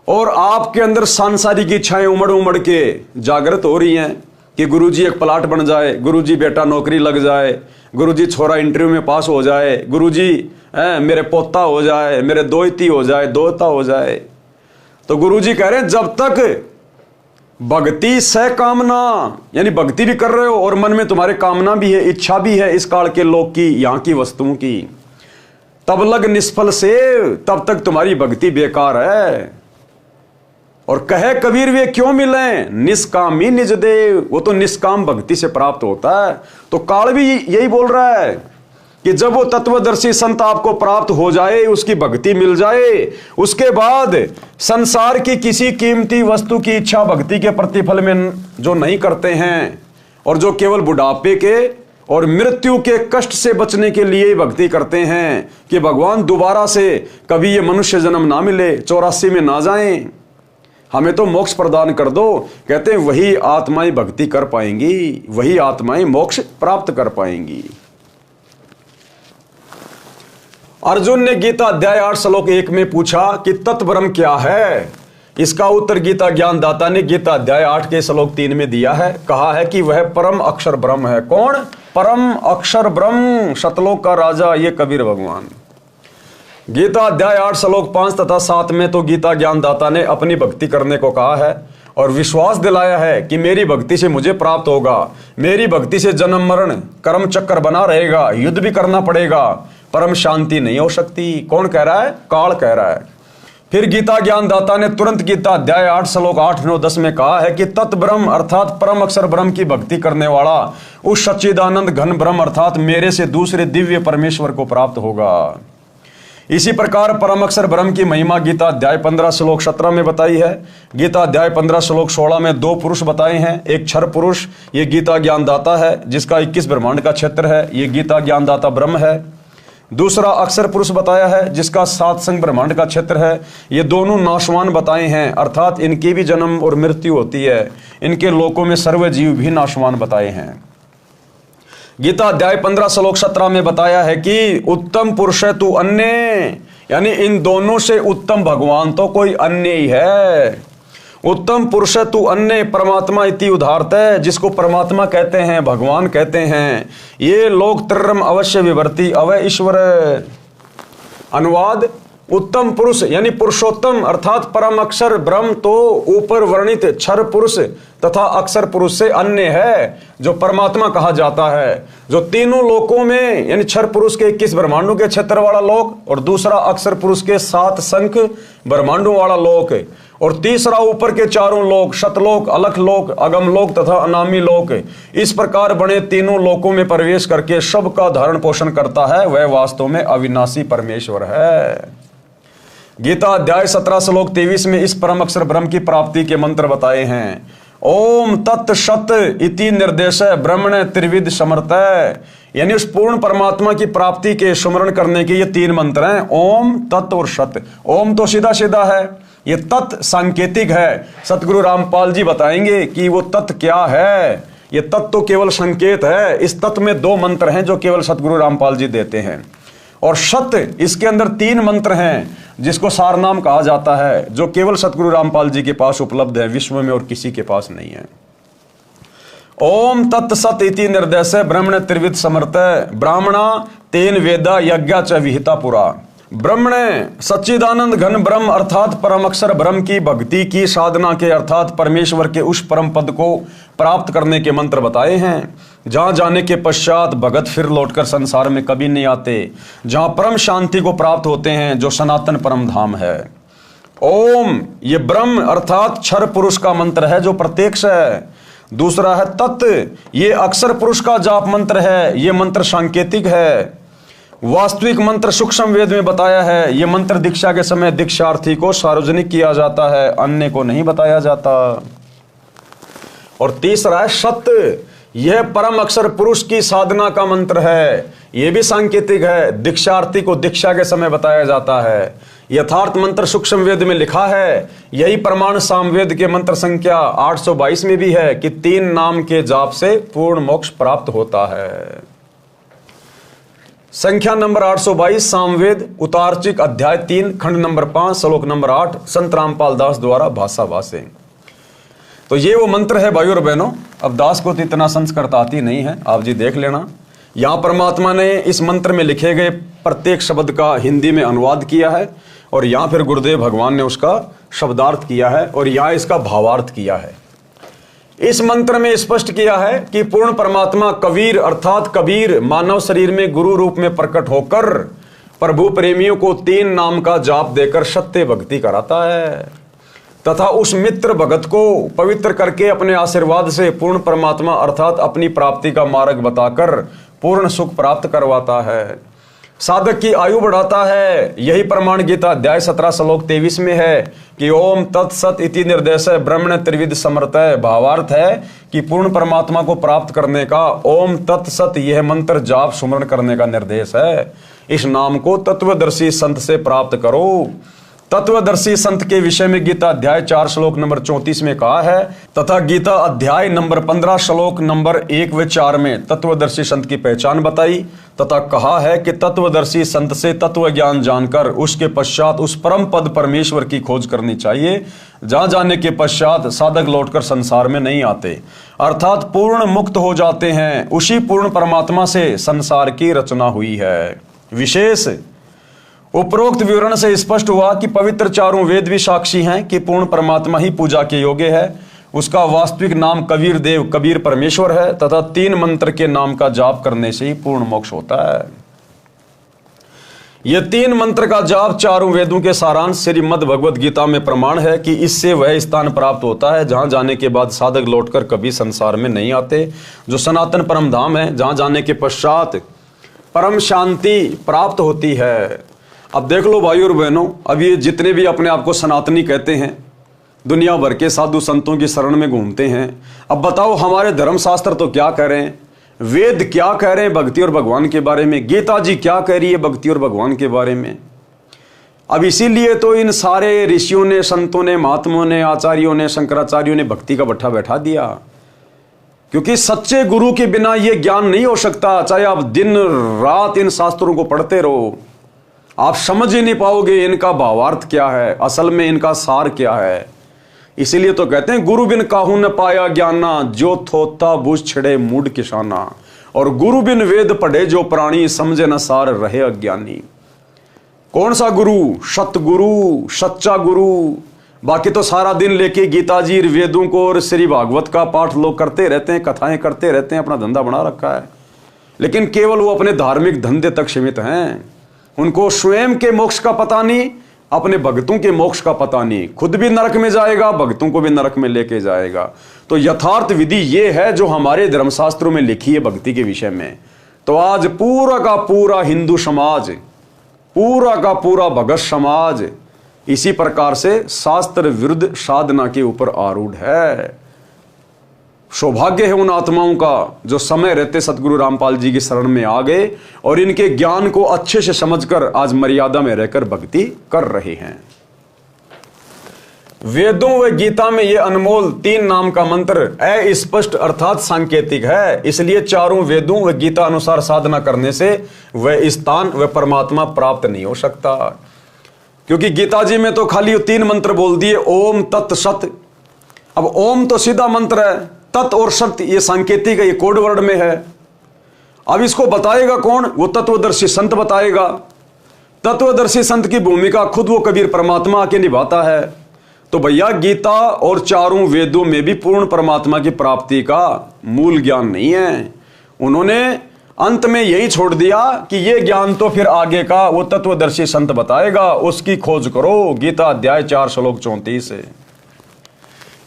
और आपके अंदर सांसारिक इच्छाएं उमड़ उमड़ के जागृत हो रही हैं कि गुरुजी एक प्लाट बन जाए, गुरुजी बेटा नौकरी लग जाए, गुरुजी छोरा इंटरव्यू में पास हो जाए, गुरुजी मेरे पोता हो जाए, मेरे दोहती हो जाए, दोहता हो जाए। तो गुरुजी कह रहे हैं जब तक भक्ति सह कामना, यानी भक्ति भी कर रहे हो और मन में तुम्हारे कामना भी है, इच्छा भी है इस काल के लोक की, यहां की वस्तुओं की, तब लग निष्फल से, तब तक तुम्हारी भक्ति बेकार है। और कहे कबीर वे क्यों मिले निष्कामी निज देव, वो तो निष्काम भक्ति से प्राप्त होता है। तो काल भी यही बोल रहा है कि जब वो तत्वदर्शी संत आपको प्राप्त हो जाए, उसकी भक्ति मिल जाए, उसके बाद संसार की किसी कीमती वस्तु की इच्छा भक्ति के प्रतिफल में जो नहीं करते हैं, और जो केवल बुढ़ापे के और मृत्यु के कष्ट से बचने के लिए भक्ति करते हैं कि भगवान दोबारा से कभी ये मनुष्य जन्म ना मिले, 84 में ना जाएं, हमें तो मोक्ष प्रदान कर दो, कहते हैं वही आत्माएं भक्ति कर पाएंगी, वही आत्माएं मोक्ष प्राप्त कर पाएंगी। अर्जुन ने गीता अध्याय 8 श्लोक 1 में पूछा कि तत्ब्रह्म क्या है। इसका उत्तर गीता ज्ञानदाता ने गीता अध्याय 8 के श्लोक 3 में दिया है। कहा है कि वह परम अक्षर ब्रह्म है। कौन? परम अक्षर ब्रह्म, सतलोक का राजा, ये कबीर भगवान। गीता अध्याय 8 श्लोक 5 तथा 7 में तो गीता ज्ञानदाता ने अपनी भक्ति करने को कहा है और विश्वास दिलाया है कि मेरी भक्ति से मुझे प्राप्त होगा, मेरी भक्ति से जन्म मरण कर्म चक्कर बना रहेगा, युद्ध भी करना पड़ेगा, परम शांति नहीं हो सकती। कौन कह रहा है? काल कह रहा है। फिर गीता ज्ञानदाता ने तुरंत गीता अध्याय 8 श्लोक 8, 9, 10 में कहा है कि तत् ब्रह्म अर्थात परम अक्षर ब्रह्म की भक्ति करने वाला उस सच्चिदानंद घन ब्रह्म अर्थात मेरे से दूसरे दिव्य परमेश्वर को प्राप्त होगा। इसी प्रकार परम अक्षर ब्रह्म की महिमा गीता अध्याय 15 श्लोक 17 में बताई है। गीता अध्याय 15 श्लोक 16 में 2 पुरुष बताए हैं। एक क्षर पुरुष, ये गीता ज्ञानदाता है जिसका 21 ब्रह्मांड का क्षेत्र है, ये गीता ज्ञानदाता ब्रह्म है। दूसरा अक्षर पुरुष बताया है जिसका 7 संग ब्रह्मांड का क्षेत्र है। ये दोनों नाशवान बताए हैं अर्थात इनकी भी जन्म और मृत्यु होती है, इनके लोकों में सर्व जीव भी नाशवान बताए हैं। गीता अध्याय 15 श्लोक 17 में बताया है कि उत्तम पुरुष है तू अन्य, यानी इन दोनों से उत्तम भगवान तो कोई अन्य ही है। उत्तम पुरुष है तू अन्य परमात्मा इति उदाहरत है, जिसको परमात्मा कहते हैं, भगवान कहते हैं। ये लोक त्रिरम अवश्य विवर्ती अवय ईश्वर। अनुवाद, उत्तम पुरुष यानी पुरुषोत्तम अर्थात परम अक्षर ब्रह्म तो ऊपर वर्णित क्षर पुरुष तथा अक्षर पुरुष से अन्य है, जो परमात्मा कहा जाता है, जो तीनों लोकों में यानी क्षर पुरुष के 21 ब्रह्मांडों के क्षेत्र वाला लोक, और दूसरा अक्षर पुरुष के 7 संख ब्रह्मांडों वाला लोक, और तीसरा ऊपर के 4 लोक शतलोक, अलख लोक, अगम लोक तथा अनामी लोक। इस प्रकार बने तीनों लोकों में प्रवेश करके सबका धारण पोषण करता है, वह वास्तव में अविनाशी परमेश्वर है। गीता अध्याय 17 श्लोक 23 में इस परम अक्षर ब्रह्म की प्राप्ति के मंत्र बताए हैं। ओम तत् सत इति निर्देश ब्रह्मण त्रिविध समर्थ, यानी उस पूर्ण परमात्मा की प्राप्ति के सुमरण करने के ये 3 मंत्र हैं, ओम तत् और सत। ओम तो सीधा सीधा है, ये तत् सांकेतिक है। सतगुरु रामपाल जी बताएंगे कि वो तत् क्या है। ये तत् तो केवल संकेत है। इस तत् में 2 मंत्र हैं जो केवल सतगुरु रामपाल जी देते हैं, और सत इसके अंदर 3 मंत्र हैं जिसको सारनाम कहा जाता है, जो केवल सतगुरु रामपाल जी के पास उपलब्ध है, विश्व में और किसी के पास नहीं है। ओम तत् सत इति निर्देश ब्रह्मण त्रिविध समर्थ, ब्राह्मणा तेन वेदा यज्ञा च विहिता पुरा। ब्रह्मण सच्चिदानंद घन ब्रह्म अर्थात परम अक्षर ब्रह्म की भक्ति की साधना के अर्थात परमेश्वर के उस परम पद को प्राप्त करने के मंत्र बताए हैं, जहां जाने के पश्चात भगत फिर लौटकर संसार में कभी नहीं आते, जहां परम शांति को प्राप्त होते हैं, जो सनातन परम धाम है। ओम ये ब्रह्म अर्थात क्षर पुरुष का मंत्र है जो प्रत्यक्ष है। दूसरा है तत्, ये अक्षर पुरुष का जाप मंत्र है, ये मंत्र सांकेतिक है। वास्तविक मंत्र सूक्ष्म वेद में बताया है, ये मंत्र दीक्षा के समय दीक्षार्थी को सार्वजनिक किया जाता है, अन्य को नहीं बताया जाता। और तीसरा है सत्य, यह परम अक्षर पुरुष की साधना का मंत्र है, यह भी सांकेतिक है, दीक्षार्थी को दीक्षा के समय बताया जाता है। यथार्थ मंत्र सूक्ष्म वेद में लिखा है, यही प्रमाण सामवेद के मंत्र संख्या 822 में भी है कि 3 नाम के जाप से पूर्ण मोक्ष प्राप्त होता है। संख्या नंबर 822 सामवेद उतारचिक अध्याय 3 खंड नंबर 5 श्लोक नंबर 8 संत रामपाल दास द्वारा भाषा भाषे। तो ये वो मंत्र है भाइयों और बहनों। अब दास को तो इतना संस्कृत आती नहीं है, आप जी देख लेना। यहां परमात्मा ने इस मंत्र में लिखे गए प्रत्येक शब्द का हिंदी में अनुवाद किया है, और यहां फिर गुरुदेव भगवान ने उसका शब्दार्थ किया है, और यहां इसका भावार्थ किया है। इस मंत्र में स्पष्ट किया है कि पूर्ण परमात्मा कबीर अर्थात कबीर मानव शरीर में गुरु रूप में प्रकट होकर प्रभु प्रेमियों को 3 नाम का जाप देकर सत्य भक्ति कराता है, तथा उस मित्र भगत को पवित्र करके अपने आशीर्वाद से पूर्ण परमात्मा अर्थात अपनी प्राप्ति का मार्ग बताकर पूर्ण सुख प्राप्त करवाता है, साधक की आयु बढ़ाता है। यही प्रमाण गीता अध्याय 17 श्लोक 23 में है कि ओम तत्सत इति निर्देश ब्रह्मण त्रिविध समर्थ। भावार्थ है कि पूर्ण परमात्मा को प्राप्त करने का ओम तत्सत यह मंत्र जाप सुमरण करने का निर्देश है। इस नाम को तत्वदर्शी संत से प्राप्त करो। तत्वदर्शी संत के विषय में गीता अध्याय 4 श्लोक नंबर 34 में कहा है, तथा गीता अध्याय नंबर 15 श्लोक नंबर 1 व 4 में तत्वदर्शी संत की पहचान बताई, तथा कहा है कि तत्वदर्शी संत से तत्व ज्ञान जानकर उसके पश्चात उस परम पद परमेश्वर की खोज करनी चाहिए, जहां जाने के पश्चात साधक लौटकर संसार में नहीं आते, अर्थात पूर्ण मुक्त हो जाते हैं। उसी पूर्ण परमात्मा से संसार की रचना हुई है। विशेष उपरोक्त विवरण से स्पष्ट हुआ कि पवित्र 4 वेद भी साक्षी हैं कि पूर्ण परमात्मा ही पूजा के योग्य है। उसका वास्तविक नाम कबीर देव कबीर परमेश्वर है, तथा 3 मंत्र के नाम का जाप करने से ही पूर्ण मोक्ष होता है। यह 3 मंत्र का जाप 4 वेदों के सारांश श्रीमद् भगवद गीता में प्रमाण है कि इससे वह स्थान प्राप्त होता है जहां जाने के बाद साधक लौटकर कभी संसार में नहीं आते, जो सनातन परम धाम है, जहां जाने के पश्चात परम शांति प्राप्त होती है। अब देख लो भाइयों और बहनों, अब ये जितने भी अपने आप को सनातनी कहते हैं, दुनिया भर के साधु संतों की शरण में घूमते हैं, अब बताओ हमारे धर्मशास्त्र तो क्या कह रहे हैं, वेद क्या कह रहे हैं भक्ति और भगवान के बारे में, गीता जी क्या कह रही है भक्ति और भगवान के बारे में। अब इसीलिए तो इन सारे ऋषियों ने, संतों ने, महात्माओं ने, आचार्यों ने, शंकराचार्यों ने भक्ति का भट्ठा बैठा दिया। क्योंकि सच्चे गुरु के बिना यह ज्ञान नहीं हो सकता। चाहे आप दिन रात इन शास्त्रों को पढ़ते रहो, आप समझ ही नहीं पाओगे इनका भावार्थ क्या है, असल में इनका सार क्या है। इसीलिए तो कहते हैं गुरु बिन काहू न पाया ज्ञाना, जो थोता बुझ छिड़े मूड किसाना। और गुरु बिन वेद पढ़े जो प्राणी, समझे न सार रहे अज्ञानी। कौन सा गुरु? सतगुरु, सच्चा गुरु। बाकी तो सारा दिन लेके गीता जी, वेदों को और श्री भागवत का पाठ लोग करते रहते हैं, कथाएं करते रहते हैं, अपना धंधा बना रखा है, लेकिन केवल वो अपने धार्मिक धंधे तक सीमित हैं। उनको स्वयं के मोक्ष का पता नहीं, अपने भक्तों के मोक्ष का पता नहीं। खुद भी नरक में जाएगा, भक्तों को भी नरक में लेके जाएगा। तो यथार्थ विधि ये है जो हमारे धर्मशास्त्रों में लिखी है भक्ति के विषय में। तो आज पूरा का पूरा हिंदू समाज, पूरा का पूरा भगत समाज इसी प्रकार से शास्त्र विरुद्ध साधना के ऊपर आरूढ़ है। सौभाग्य है उन आत्माओं का जो समय रहते सतगुरु रामपाल जी की शरण में आ गए और इनके ज्ञान को अच्छे से समझकर आज मर्यादा में रहकर भक्ति कर रहे हैं। वेदों व गीता में यह अनमोल 3 नाम का मंत्र अस्पष्ट अर्थात सांकेतिक है। इसलिए चारों वेदों व गीता अनुसार साधना करने से वह स्थान व परमात्मा प्राप्त नहीं हो सकता। क्योंकि गीता जी में तो खाली 3 मंत्र बोल दिए, ओम तत् सत। अब ओम तो सीधा मंत्र है, तत् और सत्य ये सांकेतिक है, ये कोड वर्ड में है। अब इसको बताएगा कौन? वो तत्वदर्शी संत बताएगा। तत्वदर्शी संत की भूमिका खुद वो कबीर परमात्मा आके निभाता है। तो भैया गीता और चारों वेदों में भी पूर्ण परमात्मा की प्राप्ति का मूल ज्ञान नहीं है। उन्होंने अंत में यही छोड़ दिया कि ये ज्ञान तो फिर आगे का वो तत्वदर्शी संत बताएगा, उसकी खोज करो। गीता अध्याय 4 श्लोक 34 है।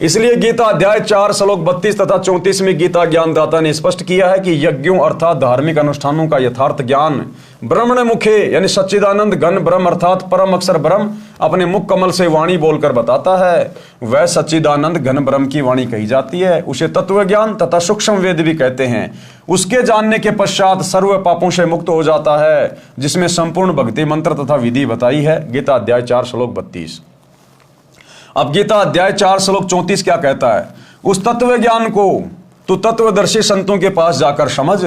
इसलिए गीता अध्याय 4 श्लोक 32 तथा 34 में गीता ज्ञानदाता ने स्पष्ट किया है कि यज्ञों अर्थात धार्मिक अनुष्ठानों का यथार्थ ज्ञान ब्रह्मण मुखे यानी सच्चिदानंद घन ब्रह्म अर्थात परम अक्षर ब्रह्म अपने मुख कमल से वाणी बोलकर बताता है। वह सच्चिदानंद घन ब्रह्म की वाणी कही जाती है। उसे तत्व ज्ञान तथा सूक्ष्म वेद भी कहते हैं। उसके जानने के पश्चात सर्व पापों से मुक्त हो जाता है, जिसमें संपूर्ण भक्ति मंत्र तथा विधि बताई है। गीता अध्याय 4 श्लोक 32। अब गीता अध्याय 4 श्लोक 34 क्या कहता है? उस तत्व ज्ञान को तू तत्वदर्शी संतों के पास जाकर समझ।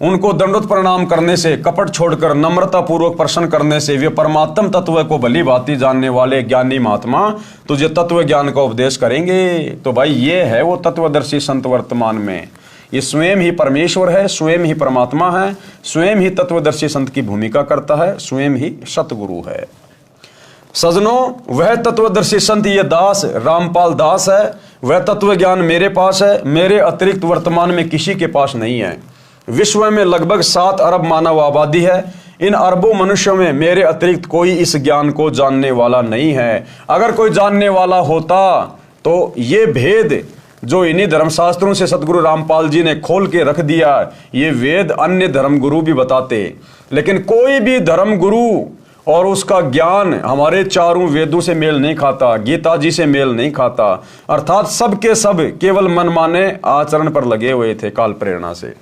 उनको दंडोत प्रणाम करने से, कपट छोड़कर नम्रता पूर्वक प्रश्न करने से वे परमात्म तत्व को भली भांति जानने वाले ज्ञानी महात्मा तुझे तत्व ज्ञान का उपदेश करेंगे। तो भाई ये है वो तत्वदर्शी संत वर्तमान में। ये स्वयं ही परमेश्वर है, स्वयं ही परमात्मा है, स्वयं ही तत्वदर्शी संत की भूमिका करता है, स्वयं ही सतगुरु है। सजनों, वह तत्वदर्शी संत ये दास रामपाल दास है। वह तत्व ज्ञान मेरे पास है, मेरे अतिरिक्त वर्तमान में किसी के पास नहीं है। विश्व में लगभग 7 अरब मानव आबादी है। इन अरबों मनुष्यों में मेरे अतिरिक्त कोई इस ज्ञान को जानने वाला नहीं है। अगर कोई जानने वाला होता तो ये भेद जो इन्हीं धर्मशास्त्रों से सतगुरु रामपाल जी ने खोल के रख दिया, ये वेद अन्य धर्मगुरु भी बताते। लेकिन कोई भी धर्मगुरु और उसका ज्ञान हमारे चारों वेदों से मेल नहीं खाता, गीता जी से मेल नहीं खाता। अर्थात सब के सब केवल मनमाने आचरण पर लगे हुए थे काल प्रेरणा से।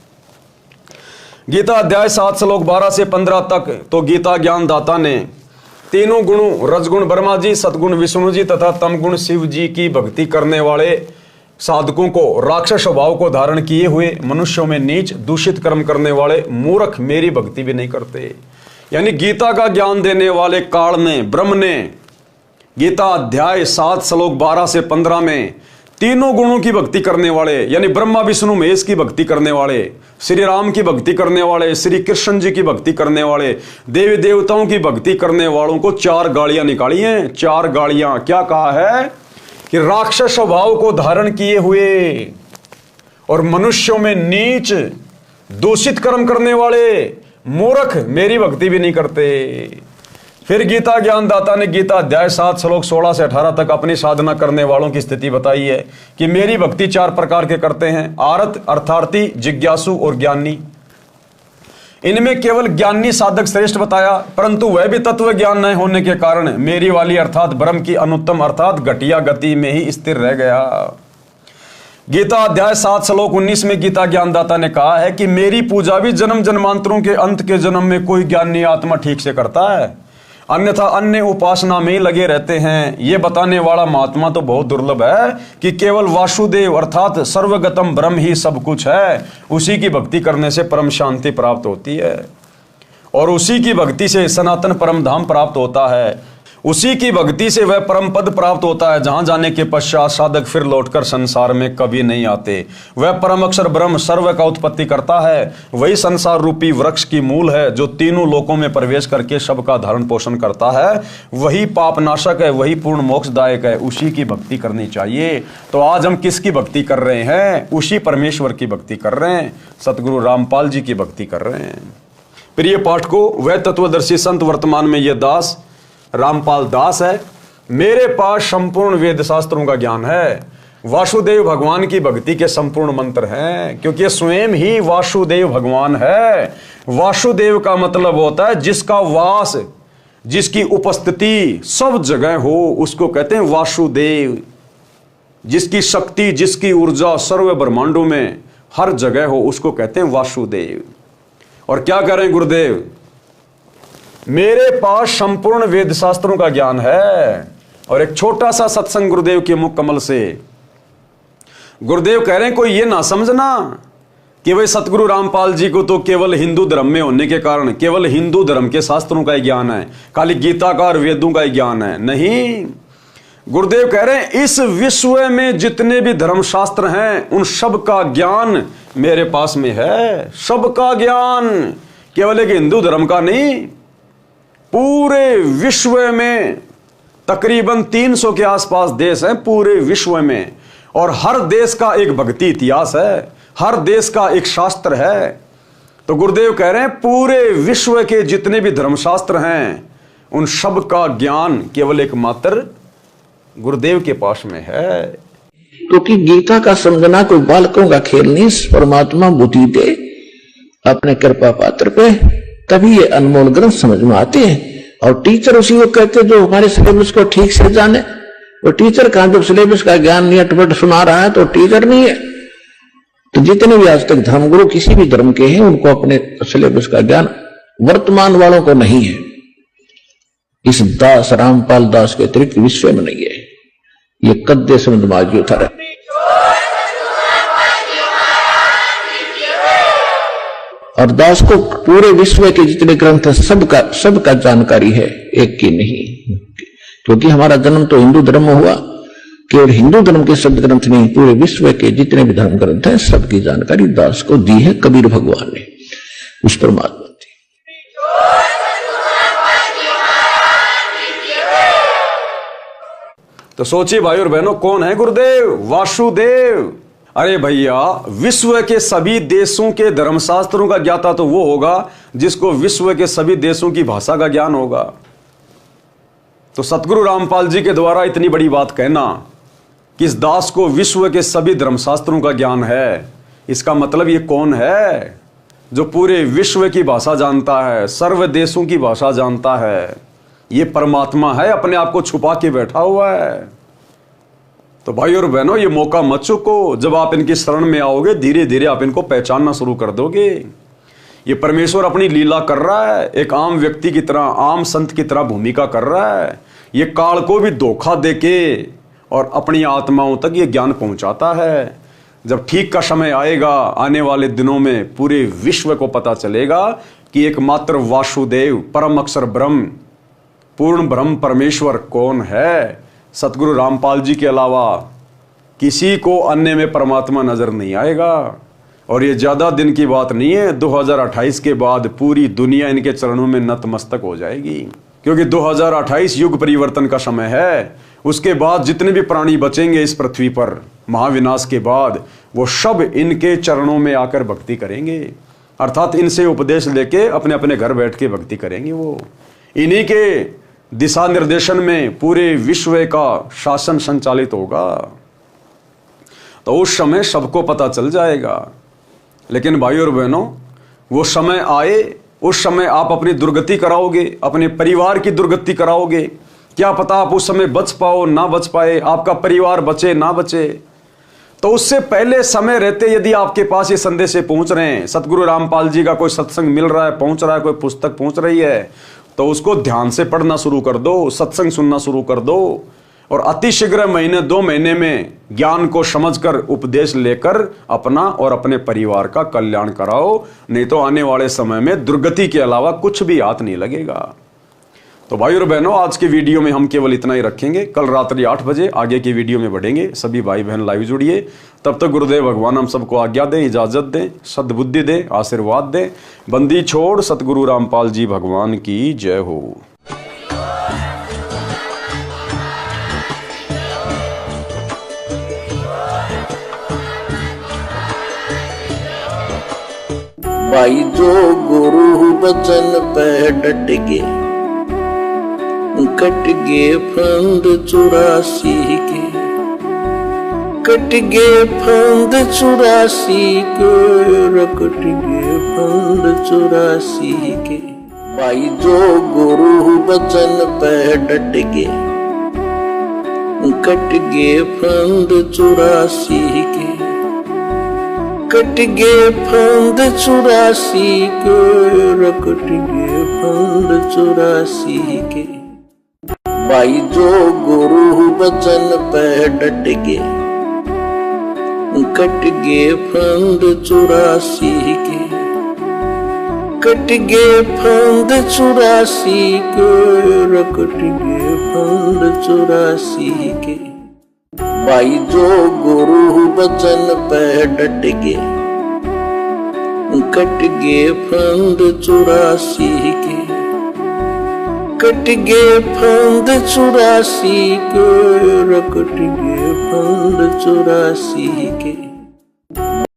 गीता अध्याय 7 श्लोक 12 से 15 तक तो गीता ज्ञानदाता ने तीनों गुणों रजगुण ब्रह्मा जी, सतगुण विष्णु जी तथा तमगुण शिव जी की भक्ति करने वाले साधकों को राक्षस स्वभाव को धारण किए हुए मनुष्यों में नीच दूषित कर्म करने वाले मूर्ख मेरी भक्ति भी नहीं करते। यानी गीता का ज्ञान देने वाले काल ने, ब्रह्म ने गीता अध्याय 7 श्लोक 12 से 15 में तीनों गुणों की भक्ति करने वाले यानी ब्रह्मा विष्णु महेश की भक्ति करने वाले, श्री राम की भक्ति करने वाले, श्री कृष्ण जी की भक्ति करने वाले, देवी देवताओं की भक्ति करने वालों को 4 गालियां निकाली हैं। 4 गालियां क्या कहा है कि राक्षस स्वभाव को धारण किए हुए और मनुष्यों में नीच दूषित कर्म करने वाले मूर्ख मेरी भक्ति भी नहीं करते। फिर गीता ज्ञानदाता ने गीता अध्याय 7 श्लोक 16 से 18 तक अपनी साधना करने वालों की स्थिति बताई है कि मेरी भक्ति 4 प्रकार के करते हैं: आरत, अर्थार्थी, जिज्ञासु और ज्ञानी। इनमें केवल ज्ञानी साधक श्रेष्ठ बताया, परंतु वह भी तत्व ज्ञान न होने के कारण मेरी वाली अर्थात ब्रह्म की अनुत्तम अर्थात घटिया गति में ही स्थिर रह गया। गीता अध्याय 7 श्लोक 19 में गीता ज्ञानदाता ने कहा है कि मेरी पूजा भी जन्म जन्मांतरों के अंत के जन्म में कोई ज्ञानी आत्मा ठीक से करता है। अन्यथा अन्य उपासना में ही लगे रहते हैं। ये बताने वाला महात्मा तो बहुत दुर्लभ है कि केवल वासुदेव अर्थात सर्वगतम ब्रह्म ही सब कुछ है। उसी की भक्ति करने से परम शांति प्राप्त होती है और उसी की भक्ति से सनातन परम धाम प्राप्त होता है। उसी की भक्ति से वह परम पद प्राप्त होता है जहां जाने के पश्चात साधक फिर लौटकर संसार में कभी नहीं आते। वह परम अक्षर ब्रह्म सर्व का उत्पत्ति करता है। वही संसार रूपी वृक्ष की मूल है जो तीनों लोकों में प्रवेश करके सबका धारण पोषण करता है। वही पाप नाशक है, वही पूर्ण मोक्षदायक है। उसी की भक्ति करनी चाहिए। तो आज हम किसकी भक्ति कर रहे हैं? उसी परमेश्वर की भक्ति कर रहे हैं। सतगुरु रामपाल जी की भक्ति कर रहे हैं। प्रिय पाठकों, वह तत्वदर्शी संत वर्तमान में ये दास रामपाल दास है। मेरे पास संपूर्ण वेद शास्त्रों का ज्ञान है। वासुदेव भगवान की भक्ति के संपूर्ण मंत्र हैं, क्योंकि स्वयं ही वासुदेव भगवान है। वासुदेव का मतलब होता है जिसका वास, जिसकी उपस्थिति सब जगह हो, उसको कहते हैं वासुदेव। जिसकी शक्ति, जिसकी ऊर्जा सर्व ब्रह्मांडों में हर जगह हो, उसको कहते हैं वासुदेव। और क्या करें गुरुदेव? मेरे पास संपूर्ण वेद शास्त्रों का ज्ञान है। और एक छोटा सा सत्संग गुरुदेव के मुख कमल से गुरुदेव कह रहे हैं, कोई ये ना समझना कि भाई सतगुरु रामपाल जी को तो केवल हिंदू धर्म में होने के कारण केवल हिंदू धर्म के शास्त्रों का ही ज्ञान है, खाली गीता का और वेदों का ही ज्ञान है। नहीं, गुरुदेव कह रहे हैं इस विश्व में जितने भी धर्मशास्त्र हैं उन सब का ज्ञान मेरे पास में है। सबका ज्ञान, केवल एक हिंदू धर्म का नहीं। पूरे विश्व में तकरीबन 300 के आसपास देश हैं पूरे विश्व में, और हर देश का एक भक्ति इतिहास है, हर देश का एक शास्त्र है। तो गुरुदेव कह रहे हैं पूरे विश्व के जितने भी धर्मशास्त्र हैं उन सब का ज्ञान केवल एकमात्र गुरुदेव के पास में है। क्योंकि गीता का समझना कोई बालकों का खेल नहीं। परमात्मा बुद्धि दे अपने कृपा पात्र पे, तभी ये अनमोल ग्रंथ समझ में आते हैं। और टीचर उसी को कहते जो हमारे सिलेबस को ठीक से जाने। वो टीचर कहां, जब सिलेबस का ज्ञान नहीं अटपट सुना रहा है तो टीचर नहीं है। तो जितने भी आज तक धर्मगुरु किसी भी धर्म के हैं उनको अपने सिलेबस का ज्ञान वर्तमान वालों को नहीं है। इस दास रामपाल दास के अतिरिक्त विश्व में नहीं है। ये कद्दे समझ था। और दास को पूरे विश्व के जितने ग्रंथ है सबका जानकारी है, एक की नहीं। क्योंकि हमारा जन्म तो हिंदू धर्म में हुआ। केवल हिंदू धर्म के शब्द ग्रंथ नहीं, पूरे विश्व के जितने भी धर्म ग्रंथ हैं सबकी जानकारी दास को दी है कबीर भगवान ने, उस परमात्मा ने। तो सोचिए भाई और बहनों, कौन है गुरुदेव? वासुदेव। अरे भैया, विश्व के सभी देशों के धर्मशास्त्रों का ज्ञाता तो वो होगा जिसको विश्व के सभी देशों की भाषा का ज्ञान होगा। तो सतगुरु रामपाल जी के द्वारा इतनी बड़ी बात कहना कि इस दास को विश्व के सभी धर्मशास्त्रों का ज्ञान है, इसका मतलब ये कौन है जो पूरे विश्व की भाषा जानता है, सर्व देशों की भाषा जानता है? ये परमात्मा है, अपने आप को छुपा के बैठा हुआ है। तो भाई और बहनों, ये मौका मत चूको। जब आप इनकी शरण में आओगे धीरे धीरे आप इनको पहचानना शुरू कर दोगे। ये परमेश्वर अपनी लीला कर रहा है, एक आम व्यक्ति की तरह, आम संत की तरह भूमिका कर रहा है। ये काल को भी धोखा देके और अपनी आत्माओं तक ये ज्ञान पहुंचाता है। जब ठीक का समय आएगा, आने वाले दिनों में पूरे विश्व को पता चलेगा कि एकमात्र वासुदेव परम अक्षर ब्रह्म पूर्ण ब्रह्म परमेश्वर कौन है। सतगुरु रामपाल जी के अलावा किसी को अन्य में परमात्मा नजर नहीं आएगा। और ये ज्यादा दिन की बात नहीं है, 2028 के बाद पूरी दुनिया इनके चरणों में नतमस्तक हो जाएगी। क्योंकि 2028 युग परिवर्तन का समय है। उसके बाद जितने भी प्राणी बचेंगे इस पृथ्वी पर महाविनाश के बाद, वो सब इनके चरणों में आकर भक्ति करेंगे। अर्थात इनसे उपदेश लेके अपने अपने घर बैठ के भक्ति करेंगे। वो इन्हीं के दिशा निर्देशन में पूरे विश्व का शासन संचालित होगा। तो उस समय सबको पता चल जाएगा। लेकिन भाई और बहनों, वो समय आए, उस समय आप अपनी दुर्गति कराओगे, अपने परिवार की दुर्गति कराओगे। क्या पता आप उस समय बच पाओ ना बच पाए, आपका परिवार बचे ना बचे। तो उससे पहले समय रहते यदि आपके पास ये संदेश पहुंच रहे हैं, सतगुरु रामपाल जी का कोई सत्संग मिल रहा है, पहुंच रहा है, कोई पुस्तक पहुंच रही है, तो उसको ध्यान से पढ़ना शुरू कर दो, सत्संग सुनना शुरू कर दो और अतिशीघ्र महीने 2 महीने में ज्ञान को समझकर उपदेश लेकर अपना और अपने परिवार का कल्याण कराओ, नहीं तो आने वाले समय में दुर्गति के अलावा कुछ भी हाथ नहीं लगेगा। तो भाई और बहनों, आज के वीडियो में हम केवल इतना ही रखेंगे। कल रात्रि 8 बजे आगे की वीडियो में बढ़ेंगे। सभी भाई बहन लाइव जुड़िए। तब तक गुरुदेव भगवान हम सबको आज्ञा दें, इजाजत दें, सद्बुद्धि दें, आशीर्वाद दें। बंदी छोड़ सतगुरु रामपाल जी भगवान की जय हो। भाई जो गुरु बचन पे डट गे, कट गे फंद 84 के, कट गे फंद 84 के, कट गे फंद 84 के। भाई जो गुरु बचन पे डट गे, कट गे फंद 84 के, कट गे फंद 84 के, कट गे फंद 84 के। भाई जो गुरु बचन पे डट गे, कट गे फंद 84 के, कट गे फंद 84 के, कट गे फंद 84 के। भाई जो गुरु बचन पे डट गे, कट गे फंद 84 के, कट गे फंद 84 के, कट गे फंद 84 के।